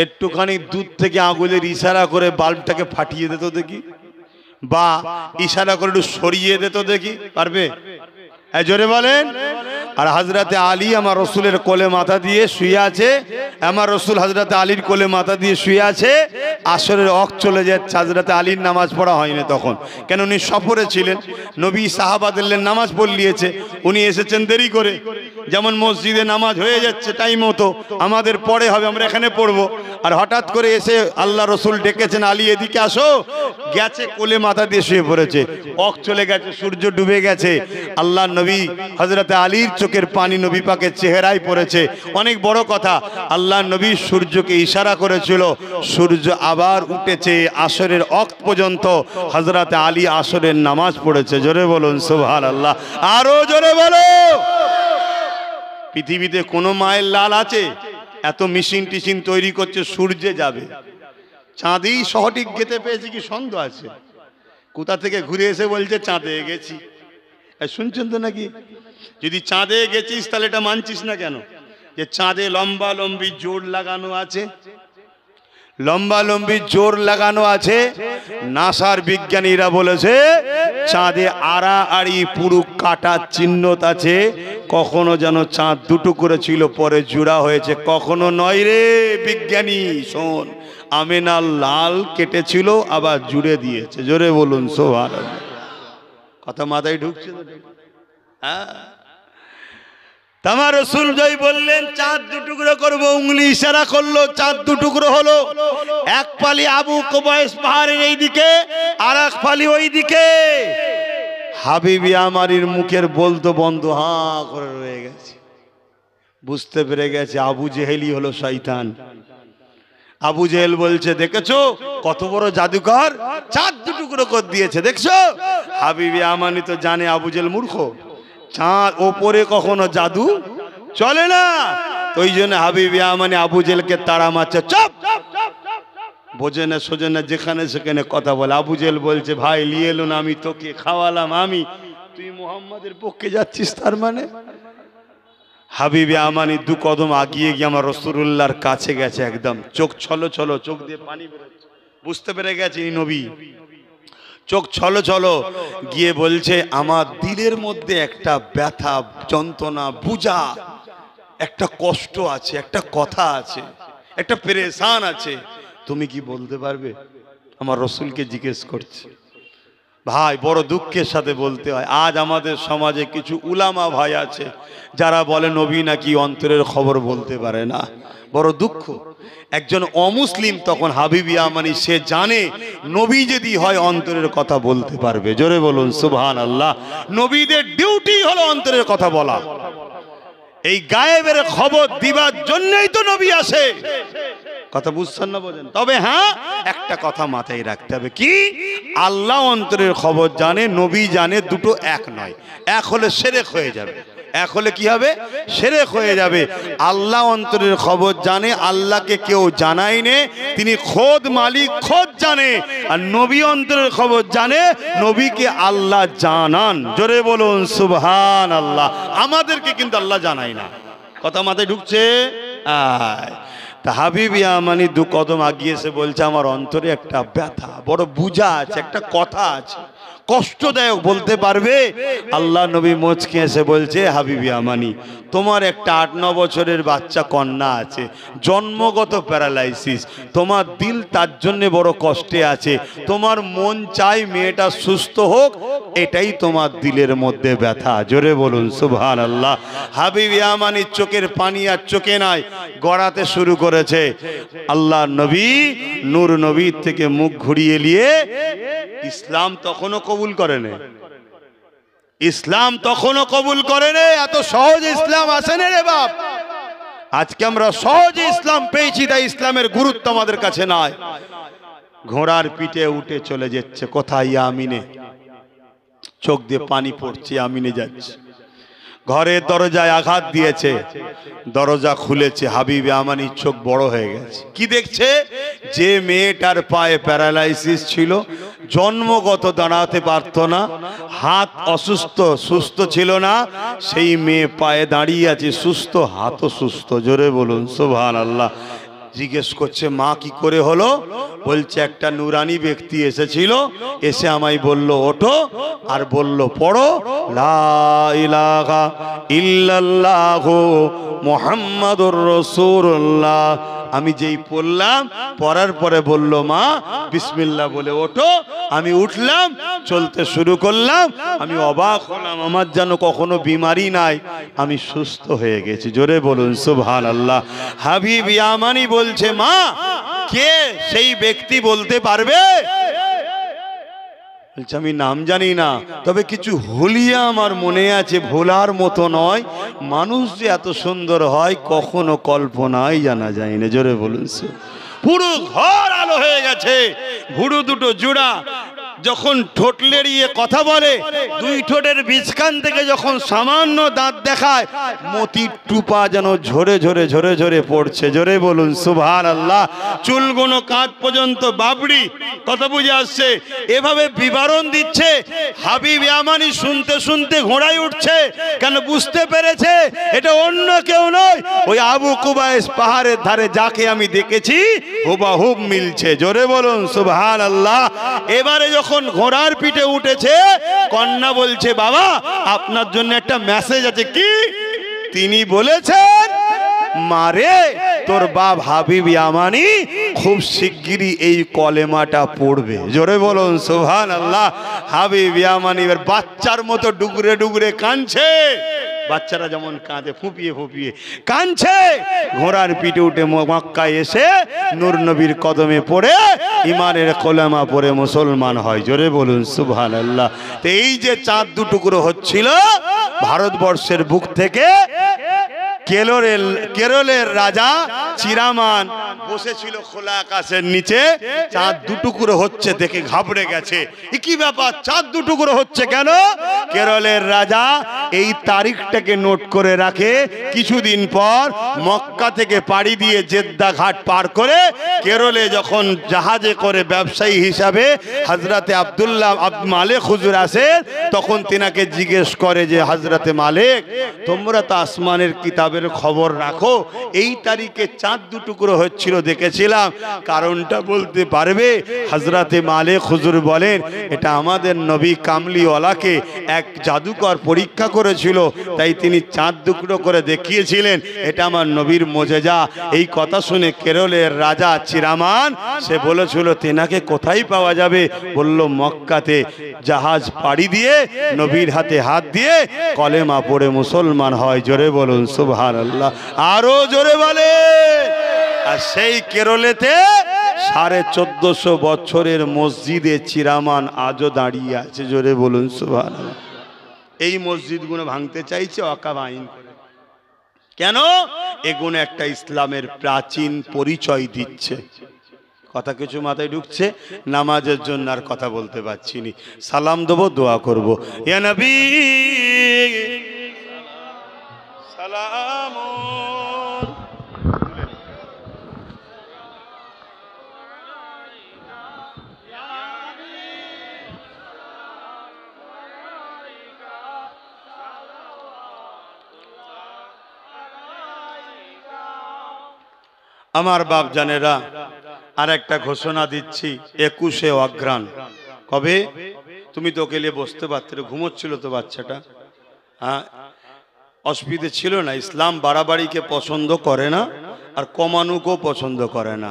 একটুখানি দূর থেকে আঙুলের ইশারা করে বাল্বটাকে ফাটিয়ে দিত দেখি, বা ইশারা করে একটু সরিয়ে দিত দেখি, পারবে? জোরে বলেন। আর হযরতে আলী আমার রসুলের কোলে মাথা দিয়ে শুয়ে আছে, আমার রসুল হযরতে আলীর কোলে মাথা দিয়ে শুয়ে আছে। আসরের ওয়াক্ত চলে যাচ্ছে, হযরতে আলীর নামাজ পড়া হয়নি তখন, কেন উনি সফরে ছিলেন। নবী সাহাবাদের নামাজ পড়লিয়েছে, উনি এসেছেন দেরি করে। যেমন মসজিদে নামাজ হয়ে যাচ্ছে টাইম মতো, আমাদের পরে হবে, আমরা এখানে পড়বো। আর হঠাৎ করে এসে আল্লাহ রসুল ডেকেছেন, আলী এদিকে আসো। গেছে, কোলে মাথা দিয়ে শুয়ে পড়েছে। ওয়াক্ত চলে গেছে, সূর্য ডুবে গেছে। আল্লাহ নবী হযরতে আলীর চোখের পানি নবী পাকের চেহারায় পড়েছে। অনেক বড় কথা, আল্লাহ নবী সূর্যকে ইশারা করেছিল, সূর্য আবার উঠেছে। আসরের ওয়াক্ত পর্যন্ত হযরতে আলী আসরের নামাজ পড়েছে। জোরে বলুন সুবহানাল্লাহ। আরো জোরে বলো। পৃথিবীতে কোনো মায়ের লাল আছে এত মেশিন টিশিন তৈরি করছে সূর্যে যাবে? চাঁদেই সঠিক যেতে পেয়েছে কি সন্দেহ আছে? কোথা থেকে ঘুরে এসে বলছে চাঁদে গেছি। শুনছেন তো নাকি? যদি চাঁদে গেছিস তাহলে এটা মানছিস না কেন? যে চাঁদে লম্বা লম্বি জোর লাগানো আছে, লম্বা লম্বি জোর লাগানো আছে। নাসার বিজ্ঞানীরা বলেছে চাঁদে আড়াআড়ি পুরো কাটার চিহ্ন আছে। কখনো যেন চাঁদ দুটো করে ছিল, পরে জোড়া হয়েছে। কখনো নয় রে বিজ্ঞানী, শোন, আমেনার লাল কেটেছিল আবার জুড়ে দিয়েছে। জোরে বলুন সুবহানাল্লাহ। কথা মাথায় ঢুকছে তো? হ্যাঁ। তোমার রসুল জয় বললেন চাঁদ দুটুকরো করবো, উঙ্গলি ইশারা করলো, চাঁদ দুটুকরো হলো। এক ফালি আবু কুবাইস পাহাড়ের এই দিকে, আর এক ফালি ওই দিকে। হাবিবি আমারির মুখের বলতো বন্ধ হাঁ করে রয়ে গেছে। বুঝতে পেরে গেছে আবু জেহেলি হলো শয়তান। আবু জেহেল বলছে দেখেছো কত বড় জাদুকর, চাঁদ দুটুকরো করে দিয়েছে, দেখছো? হাবিবি আমানি তো জানে আবু জেহেল মূর্খ, চাঁদ ওপরে কখনো জাদু চলে না। ওই জন্য হাবিবি আমানি আবু জেহেলকে তাড়া মারছে, চুপ, বোঝে না সোজে না, যেখানে সেখানে কথা বলে। আবু জেহেল বলছে ভাই নিয়ে এলো না, আমি তোকে খাওয়ালাম, আমি, তুই মুহাম্মাদের পক্ষে যাচ্ছিস তার মানে? হাবিবি আমানি দু কদম আগিয়ে গিয়ে আমার রাসূলুল্লাহর কাছে গেছে, একদম চোখ ছলো ছলো, চোখ দিয়ে পানি বেরোচ্ছে। বুঝতে পেরে গেছে ইনি নবী। চোখ ছলো ছলো গিয়ে বলছে আমার দিলের মধ্যে একটা ব্যথা, যন্ত্রণা, বুঝা, একটা কষ্ট আছে, একটা কথা আছে, একটা পেরেশান আছে, তুমি কি বলতে পারবে? আমার রসুলকে জিজ্ঞেস করছে। ভাই বড় দুঃখের সাথে বলতে হয়, আজ আমাদের সমাজে কিছু উলামা ভাই আছে যারা বলে নবী নাকি অন্তরের খবর বলতে পারে না। বড় দুঃখ। একজন অমুসলিম তখন হাবিব ইয়ামানি, সে জানে নবী যদি হয় অন্তরের কথা বলতে পারবে। জোরে বলুন সুবহানাল্লাহ। নবীদের ডিউটি হলো অন্তরের কথা বলা। এই গায়েবের খবর দিবার জন্যই তো নবী আসে। কথা বুঝছেন না? বোঝেন? তবে হ্যাঁ, একটা কথা মাথায় রাখতে হবে, কি? আল্লাহ অন্তরের খবর জানে, নবী জানে, দুটো এক নয়। এক হলে শিরক হয়ে যাবে, এক হলে কি হবে? শিরক হয়ে যাবে। আল্লাহ অন্তরের খবর জানে, আল্লাহকে কেউ জানায় না, তিনি খোদ মালিক, খোদ জানে। আর নবী অন্তরের খবর জানে, নবীকে আল্লাহ জানান। জোরে বলুন সুবহানাল্লাহ। আমাদেরকে কিন্তু আল্লাহ জানায় না। কথা মাথায় ঢুকছে? তা হাবিব ইয়ামানি দু কদম আগিয়েছে, বলছে আমার অন্তরে একটা ব্যথা, বড় বুঝা আছে, একটা কথা আছে, কষ্টদায়ক, বলতে পারবে? আল্লাহ নবী মুচকি এসে বলছে, হাবিব ইয়ামানি, তোমার একটা 8-9 বছরের বাচ্চা কন্যা আছে, জন্মগত প্যারালাইসিস, তোমার দিল তার জন্য বড় কষ্টে আছে, তোমার মন চায় মেয়েটা সুস্থ হোক, এটাই তোমার দিলের মধ্যে ব্যথা। জোরে বলুন সুবহানাল্লাহ। হাবিব ইয়ামানির চোখের পানি আর চোখে নাই, গড়াতে শুরু করেছে। আল্লাহ নবী নূর নবীর থেকে মুখ ঘুরিয়ে নিয়ে, ইসলাম তখনও কবুল করেনি, ইসলাম তখনও কবুল করেনি। এত সহজে ইসলাম আসেনি রে বাপ। আজকে আমরা সহজে ইসলাম পেয়েছি, তাই ইসলামের গুরুত্ব আমাদের কাছে নাই। ঘোড়ার পিঠে উঠে চলে যাচ্ছে কোথায়? ইয়ামিনে। চোখ দিয়ে পানি পড়ছে, ইয়ামিনে যাচ্ছে। ঘরের দরজায় আঘাত দিয়েছে, দরজা খুলেছে, হাবিব ইয়ামানির চোখ বড় হয়ে গেছে। কি দেখছে? যে মেয়েটার পায়ে প্যারালাইসিস ছিল, জন্মগত দাঁড়াতে পারত না, হাত অসুস্থ, সুস্থ ছিল না, সেই মেয়ে পায়ে দাঁড়িয়ে আছে, সুস্থ, হাতও সুস্থ। জোরে বলুন সুবহানাল্লাহ। জিজ্ঞেস করছে, মা কি করে হলো? বলছে, একটা নুরানি ব্যক্তি এসেছিল, এসে আমায় বলল ওঠো, আর বলল পড়ো লা ইলাহা ইল্লাল্লাহু মুহাম্মাদুর রাসূলুল্লাহ। আমি যেই পড়লাম, পড়ার পরে বলল মা বিসমিল্লাহ বলে ওঠো। আমি উঠলাম, চলতে শুরু করলাম। আমি অবাক হলাম, আমার যেন কখনো বিমারি নাই, আমি সুস্থ হয়ে গেছি। জোরে বলুন সুবহানাল্লাহ। হাবিব ইয়ামানি বলছে, মা কে সেই ব্যক্তি বলতে পারবে? বলছে, আমি নাম জানি না, তবে কিছু হুলিয়া আমার মনে আছে, ভোলার মতো নয়। মানুষ যে এত সুন্দর হয় কখনো কল্পনাই জানা যায় না। জোরে বলুন। পুরো ঘর আলো হয়ে গেছে। ভুরু দুটো জোড়া, যখন ঠোঁট লেড়িয়ে কথা বলে, দুই ঠোঁটের বিচকান থেকে যখন সামান্য দাঁত দেখায়, মতির টুপা যেন ঝরে ঝরে ঝরে ঝরে পড়ছে। জোরে বলুন সুবহানাল্লাহ। চুলগুলো কাঁধ পর্যন্ত বাবড়ি। কথা বুঝে আসছে? এভাবে বিবরণ দিচ্ছে। হাবিব ইয়ামানি শুনতে শুনতে ঘোড়ায় উঠছে। কেন? বুঝতে পেরেছে এটা অন্য কেউ নয়, ওই আবু কুবাইস পাহাড়ের ধারে যাকে আমি দেখেছি হুবাহুব মিলছে। জোরে বলুন সুবহানাল্লাহ। এবারে যখন ঘোড়ার পিঠে উঠেছে, কন্যা বলছে, বাবা আপনার জন্য একটা মেসেজ আছে। কি? তিনি বলেছেন, মারে তোর বাপ হাবিব ইয়ামানি খুব শিগগিরই এই কলেমাটা পড়বে। জোরে বলুন সুবহানাল্লাহ। হাবিব ইয়ামানি এবার বাচ্চার মতো ডুগরে ডুগরে কাঁদছে। বাচ্চারা যেমন কাঁদে, ফুপিয়ে ফুপিয়ে কাঁদছে। ঘোড়ার পিঠে উঠে মক্কায় এসে নূর নবীর কদমে পড়ে ইমানের কলেমা পড়ে মুসলমান হয়। জোরে বলুন সুবহানাল্লাহ। তো এই যে চাঁদ দুটুকরো হচ্ছিল ভারতবর্ষের বুক থেকে, কেরলের রাজা চিরামান বসেছিল খোলা আকাশের নিচে, চাঁদ দুটুকরো হচ্ছে দেখে ঘাবড়ে গেছে। কি ব্যাপার, চাঁদ দুটুকরো হচ্ছে কেন? কেরলের রাজা এই তারিখটাকে নোট করে রাখে। কিছুদিন পর মক্কা থেকে পাড়ি দিয়ে জেদ্দা ঘাট পার করে কেরলে যখন জাহাজে করে ব্যবসায়ী হিসাবে হযরতে আব্দুল্লাহ মালিক হুজুর আসে, তখন তিনাকে জিজ্ঞেস করে যে হযরতে মালিক, তোমরা তো আসমানের কিতাব কিতাবের খবর রাখো, এই তারিখে চাঁদ দুটুকরো হচ্ছিল দেখেছিলাম। কারণটা বলতে পারবে? হযরতে মালিক হুজুর বলেন, এটা আমাদের নবী কামলিওয়ালাকে এক জাদুকর পরীক্ষা করেছিল, তাই তিনি চাঁদ টুকরো করে দেখিয়েছিলেন। এটা আমার নবীর মোজেজা। এই কথা শুনে কেরলের রাজা চিরামান সে বলেছিল, তেনাকে কোথায় পাওয়া যাবে? বলল, মক্কাতে। জাহাজ পাড়ি দিয়ে নবীর হাতে হাত দিয়ে কলেমা পড়ে মুসলমান হয়। জোরে বলুন সুবহানাল্লাহ, আরো জোরে বলে। আর সেই কেরলেতে 1450 বছরের মসজিদে চিরামান আজও দাঁড়িয়ে আছে। জোরে বলুন সুবহানাল্লাহ। এই মসজিদগুলো ভাঙতে চাইছে ওয়াকফ আইন করে। কেন? এগুলো একটা ইসলামের প্রাচীন পরিচয় দিচ্ছে। কথা কিছু মাথায় ঢুকছে? নামাজের জন্য আর কথা বলতে পারছি নি। সালাম দেবো, দোয়া করব। ইয়া নবী সালাম। আমার বাপ জানেরা, আর একটা ঘোষণা দিচ্ছি, 21শে অঘ্রাণ। কবে? তুমি তো ওকে নিয়ে বসতে পারতে, ঘুমোচ্ছিল তো বাচ্চাটা। হ্যাঁ, অসুবিধে ছিল না। ইসলাম বাড়াবাড়িকে পছন্দ করে না, আর কমানুকেও পছন্দ করে না।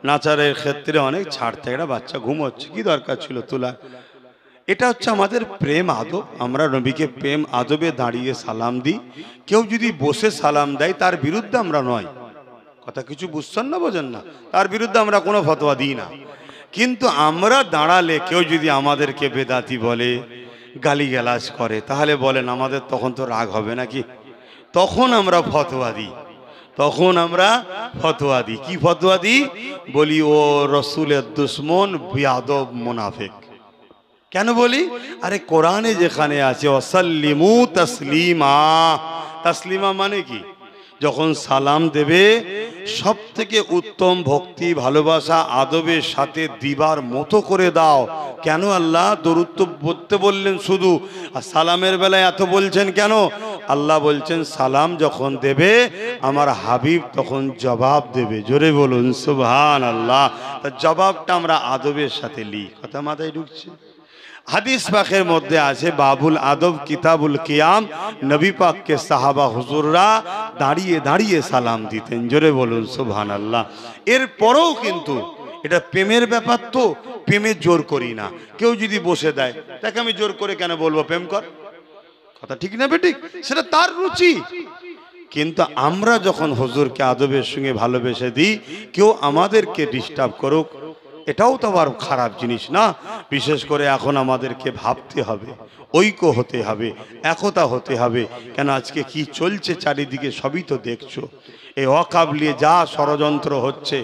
নাচারের ক্ষেত্রে অনেক ছাড় থাকে। একটা বাচ্চা ঘুমোচ্ছে, কি দরকার ছিল তোলা? এটা হচ্ছে আমাদের প্রেম আদব। আমরা নবীকে প্রেম আদবে দাঁড়িয়ে সালাম দিই। কেউ যদি বসে সালাম দেয়, তার বিরুদ্ধে আমরা নয়। কথা কিছু বুঝছেন না, বোঝেন না? তার বিরুদ্ধে আমরা কোনো ফতোয়া দিই না। কিন্তু আমরা দাঁড়ালে কেউ যদি আমাদেরকে বেদাতি বলে, গালিগালাজ করে, তাহলে বলেন আমাদের তখন তো রাগ হবে নাকি? তখন আমরা ফতোয়া দিই। তখন আমরা ফতোয়া দিই। কি ফতোয়া দিই? বলি, ও রসুলের দুশ্মন, বিয়াদব, মুনাফিক। কেন বলি? আরে কোরআনে যেখানে আছে ওয়াসাল্লিমু তাসলিমা। তাসলিমা মানে কি? যখন সালাম দেবে সব থেকে উত্তম ভক্তি, ভালোবাসা, আদবের সাথে দিবার মতো করে দাও। কেন আল্লাহ দরুদ তো পড়তে বললেন শুধু, আর সালামের বেলায় এত বলছেন কেন? আল্লাহ বলছেন সালাম যখন দেবে আমার হাবিব তখন জবাব দেবে। জোরে বলুন সুবহানাল্লাহ। তা জবাবটা আমরা আদবের সাথে লিই। কথা মাথায় ঢুকছে? হাদিস পাকের মধ্যে আছে বাবুল আদব কিতাবুল কিয়াম, নবী পাককে সাহাবা হুজুররা দাঁড়িয়ে দাঁড়িয়ে সালাম দিতেন। জোরে বলুন সুবহানাল্লাহ। এরপরেও কিন্তু এটা প্রেমের ব্যাপার, তো প্রেমে জোর করি না। কেউ যদি বসে দেয়, তাকে আমি জোর করে কেন বলবো প্রেম কর? কথা ঠিক না বেঠিক? সেটা তার রুচি। কিন্তু আমরা যখন হুজুরকে আদবের সঙ্গে ভালোবেসে দিই, কেউ আমাদেরকে ডিস্টার্ব করুক, এটাও তো আবার খারাপ জিনিস না। বিশেষ করে এখন আমাদেরকে ভাবতে হবে, ঐক্য হতে হবে, একতা হতে হবে। কেন আজকে কি চলছে চারিদিকে সবই তো দেখছো। এই ওয়াকফ নিয়ে যা ষড়যন্ত্র হচ্ছে,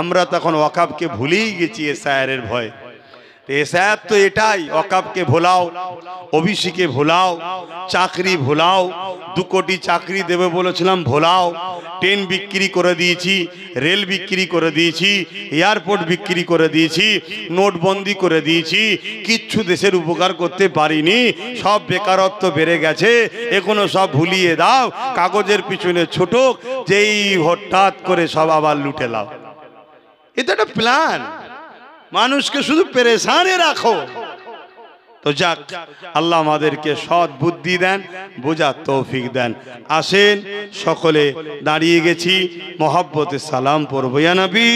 আমরা তখন ওয়াকফকে ভুলেই গেছি এসআইআরের ভয়। এসআইআর তো এটাই, ওয়াকফকে ভোলাও, ওবিসিকে ভোলাও, চাকরি ভোলাও। 2 কোটি চাকরি দেবে বলেছিলাম, ভোলাও। ট্রেন বিক্রি করে দিয়েছি, রেল বিক্রি করে দিয়েছি, এয়ারপোর্ট বিক্রি করে দিয়েছি, নোটবন্দি করে দিয়েছি, কিচ্ছু দেশের উপকার করতে পারিনি। সব বেকারত্ব বেড়ে গেছে, এখনো সব ভুলিয়ে দাও, কাগজের পিছনে ছুটুক, যেই হঠাৎ করে সব আবার লুটে লাও। এটা একটা প্ল্যান, মানুষকে শুধু পেরেশানে রাখো। তো যাক, আল্লাহ আমাদেরকে সৎ বুদ্ধি দেন, বোঝার তৌফিক দেন। আসেন সকলে দাঁড়িয়ে গেছি, মহব্বতে সালাম পড়ব। ইয়া নবী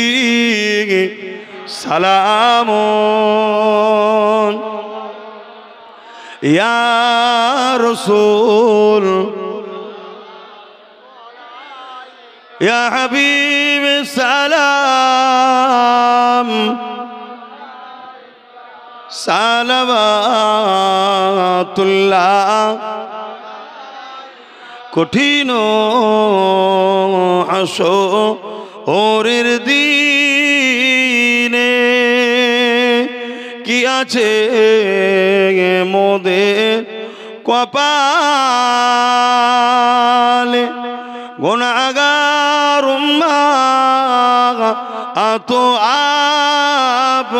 সালাম, ইয়া রাসূল, ইয়া হাবিব সালাম, সালাওয়াতুল্লাহ। কঠিন হাসরের দিনে কি আছে মোদের কপালে, গুনাহগার উম্মাহ আতো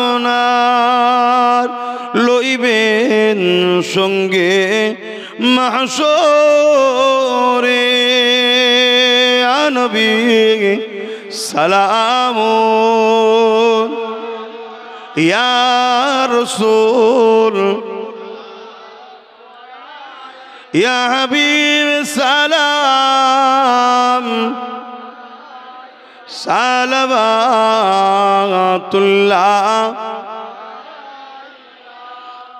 আপনার লইবেন সঙ্গে মাহশরে ইয়া নবী সালামুন ইয়া রাসূল ইয়া হাবিব সালাম সালাওয়াতুল্লাহ।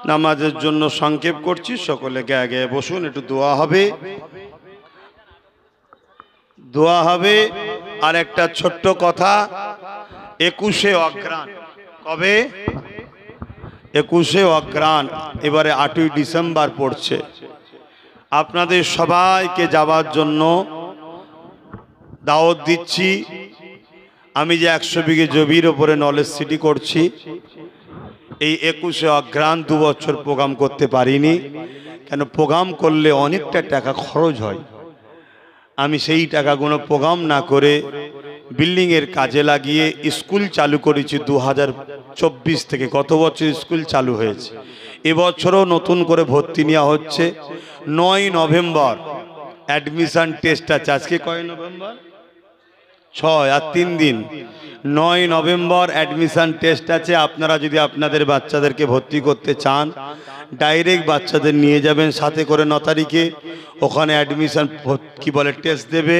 নামাজের জন্য সংক্ষেপ করছি, সকলে গায়ে গায়ে বসুন, একটু দোয়া হবে, দোয়া হবে। আর একটা ছোট্ট কথা, 21শে অগ্রহায়ণ, কবে? 21শে অগ্রহায়ণ, এবারে 8ই ডিসেম্বর পড়ছে। আপনাদের সবাইকে যাওয়ার জন্য দাওয়াত দিচ্ছি। আমি যে 100 বিঘে জমির ওপরে নলেজ সিটি করছি, এই 21শে অগ্রহায়ণ 2 বছর প্রোগ্রাম করতে পারিনি, কেন প্রোগ্রাম করলে অনেকটা টাকা খরচ হয়। আমি সেই টাকাগুলো প্রোগ্রাম না করে বিল্ডিংয়ের কাজে লাগিয়ে স্কুল চালু করেছি 2024 থেকে। গত বছর স্কুল চালু হয়েছে, এবছরও নতুন করে ভর্তি নেওয়া হচ্ছে। 9 নভেম্বর অ্যাডমিশন টেস্ট আছে। আজকে কয় নভেম্বর? 6 আর 3 দিন। 9 নভেম্বর অ্যাডমিশন টেস্ট আছে। আপনারা যদি আপনাদের বাচ্চাদেরকে ভর্তি করতে চান, ডাইরেক্ট বাচ্চাদের নিয়ে যাবেন সাথে করে 9 তারিখে। ওখানে অ্যাডমিশন কি বলে টেস্ট দেবে।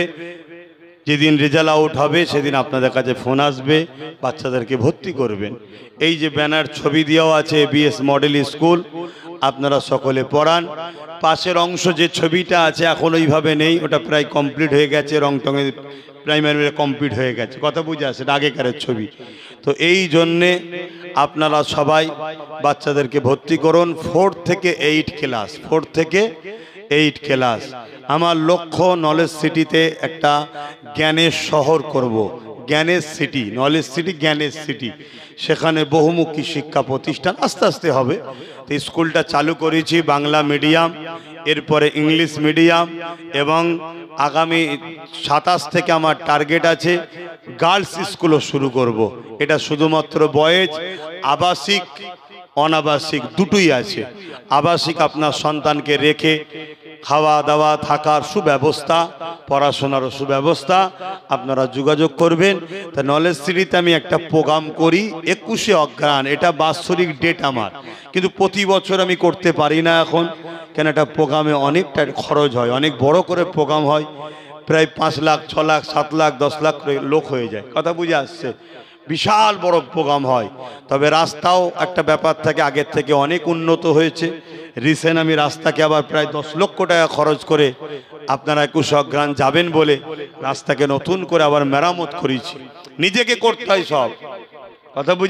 যেদিন রেজাল্ট আউট হবে সেদিন আপনাদের কাছে ফোন আসবে, বাচ্চাদেরকে ভর্তি করবেন। এই যে ব্যানার ছবি দেওয়া আছে বিএস মডেল স্কুল, আপনারা সকলে পড়ান। পাশের অংশ যে ছবিটা আছে এখন ওইভাবে নেই, ওটা প্রায় কমপ্লিট হয়ে গেছে, রং টঙে প্রাইমারি কমপ্লিট হয়ে গেছে, কথা বুঝে আসে, এটা আগেকারের ছবি। তো এই জন্যে আপনারা সবাই বাচ্চাদেরকে ভর্তি করুন। 4 থেকে 8 ক্লাস, 4 থেকে 8 ক্লাস। আমার লক্ষ্য নলেজ সিটিতে একটা জ্ঞানের শহর করব, জ্ঞানের সিটি, নলেজ সিটি জ্ঞানের সিটি। সেখানে বহুমুখী শিক্ষা প্রতিষ্ঠান আস্তে আস্তে হবে। তো স্কুলটা চালু করেছি বাংলা মিডিয়াম, এরপরে ইংলিশ মিডিয়াম, এবং আগামী 27 থেকে আমার টার্গেট আছে গার্লস স্কুলও শুরু করব। এটা শুধুমাত্র বয়েজ, আবাসিক অনাবাসিক দুটোই আছে। আবাসিক আপনার সন্তানকে রেখে খাওয়া দাওয়া থাকার সুব্যবস্থা, পড়াশোনারও সুব্যবস্থা, আপনারা যোগাযোগ করবেন। তা নলেজ সিটিতে আমি একটা প্রোগ্রাম করি 21শে অগ্রহায়ণ, এটা বাৎসরিক ডেট আমার, কিন্তু প্রতি বছর আমি করতে পারি না এখন, কেন একটা প্রোগ্রামে অনেকটা খরচ হয়, অনেক বড় করে প্রোগ্রাম হয়, প্রায় 5 লাখ 6 লাখ 7 লাখ 10 লাখ লোক হয়ে যায়, কথা বুঝে আসছে, বিশাল বড় প্রোগ্রাম হয়। তবে রাস্তাও একটা ব্যাপার থাকে, আগের থেকে অনেক উন্নত হয়েছে। রিসেন্ট আমি রাস্তাকে আবার প্রায় 10 লক্ষ টাকা খরচ করে, আপনারা 21শে অগ্রহায়ণ যাবেন বলে রাস্তাকে নতুন করে আবার মেরামত করেছি। নিজেকে করতে হয় সব, কথা বুঝে